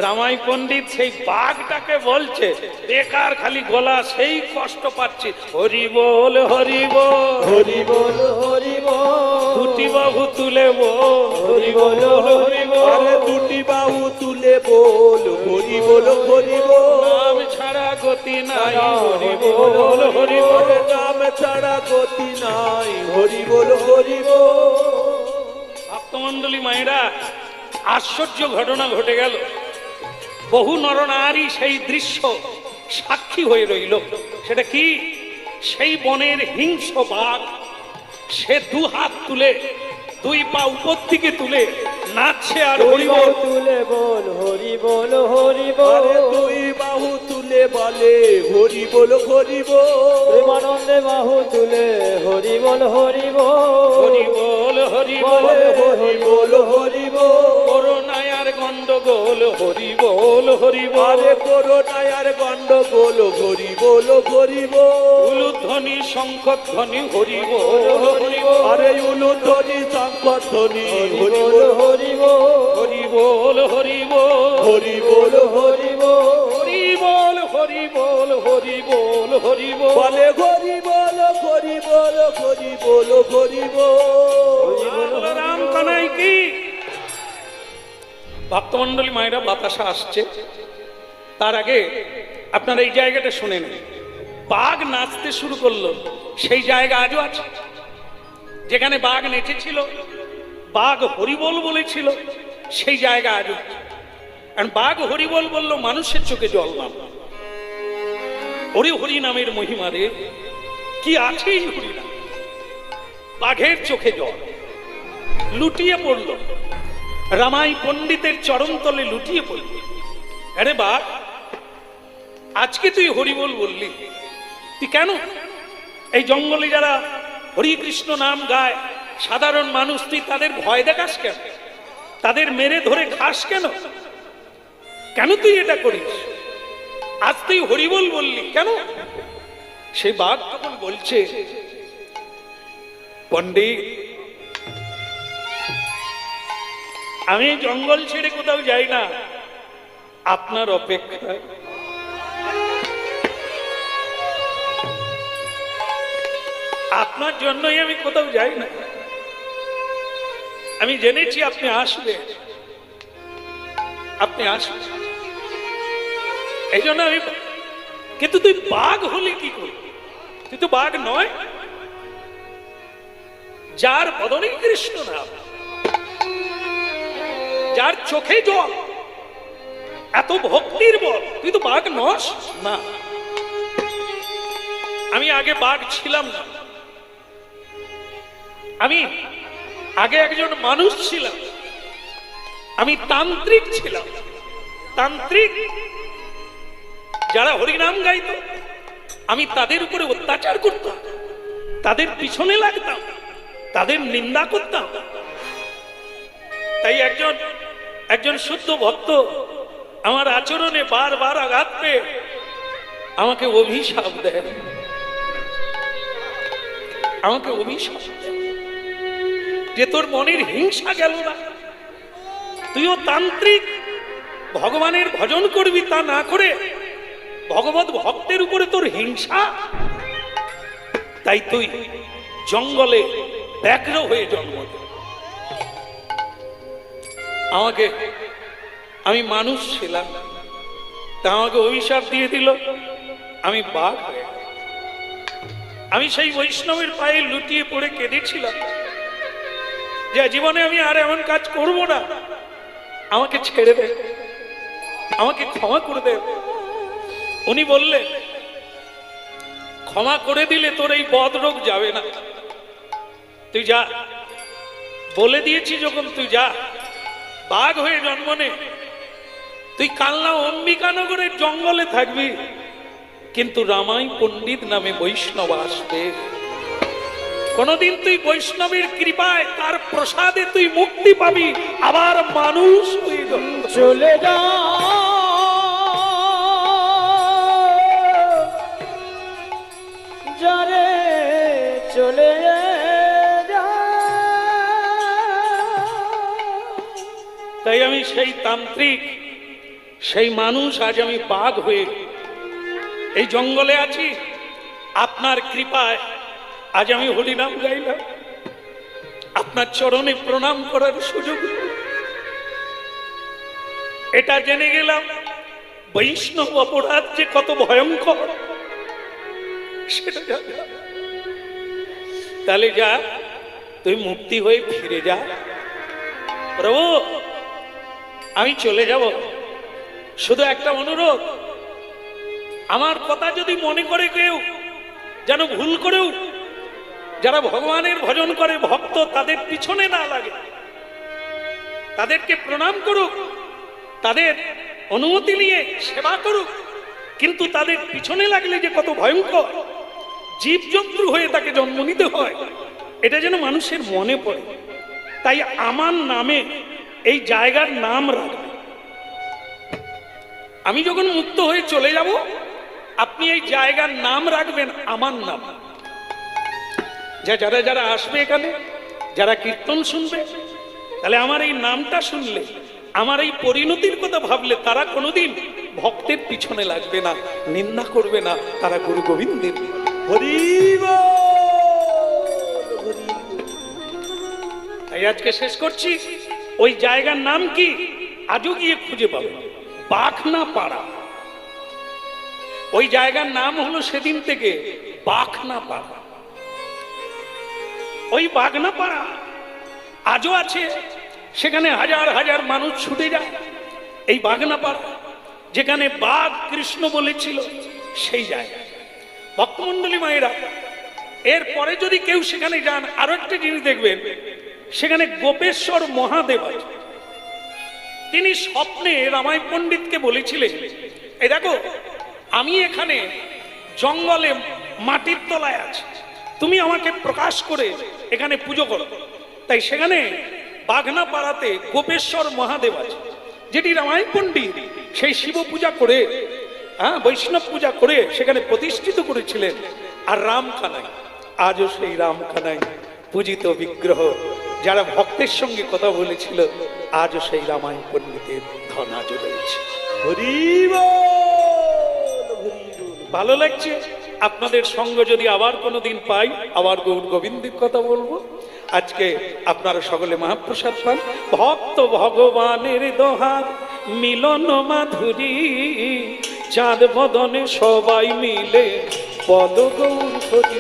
S1: রামাই পণ্ডিত সেই বাঘটাকে বলছে, বেকার খালি গলা, সেই কষ্ট পাচ্ছি। হরি বল হরি বল
S2: হরি বল হরি বল
S1: দুটি বাহু তুলে বল
S2: হরি বল হরি বল আরে দুটি বাহু তুলে বল হরি বল হরি বল
S1: নাম ছাড়া গতি নাই হরি বল হরি বল
S2: নাম ছাড়া গতি নাই হরি বল হরি বল
S1: ভক্তমন্ডলী মায়েরা, আশ্চর্য ঘটনা ঘটে গেল। বহু নরনারী সেই দৃশ্য সাক্ষী হয়ে রইল। সেটা কি? সেই বনের হিংস্র বাঘ, সে দু হাত তুলে, দুই পা উপর দিকে তুলে নাচছে আর হরি বল
S2: তুলে বল হরি বল হরি বল দুই বাহু তুলে বলে হরি বল হরি বল প্রেমানন্দে বাহু তুলে হরি বল হরি বল
S1: হরি বল হরি বল
S2: হরি বল হরি বল
S1: করোনায় আর গন্ডগোল হরি বল হরি বল
S2: আরে করোনায় আর গন্ডগোল হরি বল হরি বল
S1: উলুধ্বনি শঙ্খধ্বনি হরি বল হরি বল
S2: আরে উলুধ্বনি শঙ্খধ্বনি হরি বল হরি বল
S1: হরি বল হরি বল
S2: হরি বল হরি বল
S1: হরি বল হরি বল হরি বল হরি বল
S2: বলে হরি বল হরি বল হরি বল হরি বল
S1: রাম কানাই কি। ভক্তমন্ডলী মায়েরা, বাতাসা আসছে, তার আগে আপনারা এই জায়গাটা শুনে নেন। বাঘ নাচতে শুরু করলো, সেই জায়গা আজও আছে। যেখানে বাঘ নেচেছিল, বাঘ হরিবল বলেছিল, সেই জায়গা আজও আছে। কারণ বাঘ হরিবল বলল, মানুষের চোখে জল নাম। হরি হরি নামের মহিমারে কি আছে এই হরি নাম? বাঘের চোখে জল, লুটিয়ে পড়ল রামাই পণ্ডিতের চরণ তলে, লুটিয়ে পড়ল। আরে বাঘ, আজকে তুই হরিবল বললি, তুই কেন এই জঙ্গলে যারা হরি কৃষ্ণ নাম গায় সাধারণ মানুষ, তুই তাদের ভয় দেখাস কেন? তাদের মেরে ধরে খাস কেন? কেন তুই এটা করিস? আজ তুই হরিবল বললি কেন? সেই বাঘ তখন বলছে, পণ্ডিত, আমি জঙ্গল ছেড়ে কোথাও যাই না, আপনার অপেক্ষায়। আপনার জন্যই আমি কোথাও যাই না। আমি জেনেছি আপনি আসবেন, আপনি আসবেন, এই জন্য আমি। কিন্তু তুই বাঘ হলি কি করে? তুই তো বাঘ নয়। যার বদনেই কৃষ্ণ নাম, যার চোখে জল, এত ভক্তির বল, তুই তো বাঘ নস না। আমি আগে বাঘ ছিলাম না, আমি আগে একজন মানুষ ছিলাম, আমি তান্ত্রিক ছিলাম। তান্ত্রিক যারা হরিনাম গাইত, আমি তাদের উপরে অত্যাচার করতাম, তাদের পিছনে লাগতাম, তাদের নিন্দা করতাম। তাই একজন শুদ্ধ ভক্ত আমার আচরণে বারবার আঘাত পেয়ে আমাকে অভিশাপ দেয়, আমাকে অভিশাপ দেয় যে তোর মনের হিংসা গেল না। তুইও তান্ত্রিক, ভগবানের ভজন করবি, তা না করে ভগবত ভক্তের উপরে তোর হিংসা। তাই তুই জঙ্গলে ব্যাঘ্র হয়ে জন্ম। আমি মানুষ ছিলাম, তা আমাকে অভিশাপ দিয়ে দিল, আমি বাঘ হয়ে। আমি সেই বৈষ্ণবের পায়ে লুটিয়ে পড়ে কেঁদেছিলাম যে জীবনে আমি আর এমন কাজ করব না, আমাকে ছেড়ে দে, আমাকে ক্ষমা করে দে। উনি বললেন, ক্ষমা করে দিলে তোর এই বদ রোগ যাবে না, তুই যা, বলে দিয়েছি যখন তুই যা, বাঘ হয়ে জন্ম নে, তুই কালনা অম্বিকানগরের জঙ্গলে থাকবি, কিন্তু রামাই পণ্ডিত নামে বৈষ্ণব আসবে। কোনদিন তুই বৈষ্ণবের কৃপায় তার প্রসাদে তুই মুক্তি পাবি, আবার মানুষ হয়ে
S2: চলে যা যারে চলে যা।
S1: তাই আমি সেই তান্ত্রিক, সেই মানুষ, আজ আমি বাঘ হয়ে এই জঙ্গলে আছি। আপনার কৃপায় আজ আমি হরিনাম গাইলাম, আপনার চরণে প্রণাম করার সুযোগ। এটা জেনে গেলাম বৈষ্ণব অপরাধ যে কত ভয়ঙ্কর, সেটা জানলাম। তাহলে যা, তুই মুক্তি হয়ে ফিরে যা। প্রভু, আমি চলে যাব, শুধু একটা অনুরোধ, আমার কথা যদি মনে করে কেউ, যেন ভুল করেও যারা ভগবানের ভজন করে ভক্ত, তাদের পিছনে না লাগে, তাদেরকে প্রণাম করুক, তাদের অনুমতি নিয়ে সেবা করুক, কিন্তু তাদের পিছনে লাগলে যে কত ভয়ঙ্কর, জীবজন্তু হয়ে তাকে জন্ম নিতে হয়, এটা যেন মানুষের মনে পড়ে। তাই আমার নামে এই জায়গার নাম রাখবে। আমি যখন মুক্ত হয়ে চলে যাব, আপনি এই জায়গার নাম রাখবেন আমার নাম। যারা যারা আসবে এখানে, যারা কীর্তন শুনবে, তাহলে আমার এই নামটা শুনলে, আমার এই পরিণতির কথা ভাবলে, তারা কোনোদিন ভক্তের পিছনে লাগবে না, নিন্দা করবে না, তারা গুরু গোবিন্দের।
S2: হরি বল, হরি বল।
S1: তাই আজকে শেষ করছি। ওই জায়গার নাম কি আজও গিয়ে খুঁজে পাবে, বাখনা পাড়া। ওই জায়গার নাম হলো সেদিন থেকে বাখনা পাড়া। ওই বাগনা পাড়া আজও আছে, সেখানে হাজার হাজার মানুষ ছুটে যায়। এই বাগনা পাড়া যেখানে বাঘ কৃষ্ণ বলেছিল, সেই জায়গা। ভক্তমণ্ডলী মায়েরা, এরপরে যদি কেউ সেখানে যান, আরো একটা জিনিস দেখবেন, সেখানে গোপেশ্বর মহাদেব আছে। তিনি স্বপ্নে রামাই পণ্ডিতকে বলেছিলেন, এই দেখো, আমি এখানে জঙ্গলে মাটির তলায় আছি, তুমি আমাকে প্রকাশ করে এখানে পুজো করো। তাই সেখানে বাগনা পাড়াতে গোপেশ্বর মহাদেব আছে, যেটি রামাই পণ্ডিত সেই শিব পূজা করে, বৈষ্ণব পূজা করে সেখানে প্রতিষ্ঠিত করেছিলেন। আর রামখানাই, আজও সেই রামখানাই পূজিত বিগ্রহ, যারা ভক্তের সঙ্গে কথা বলেছিল, আজও সেই রামাই পণ্ডিতের ধন আজও রয়েছে।
S2: হরি বল, হরি বল।
S1: ভালো লাগছে। আপনাদের সঙ্গ যদি আবার কোনোদিন পাই, আবার গৌর গোবিন্দের কথা বলবো। আজকে আপনারা সকলে মহাপ্রসাদ পান। ভক্ত ভগবানের দোহার মিলন মাধুরী, চাঁদ বদনে সবাই মিলে পদ গৌর হরি।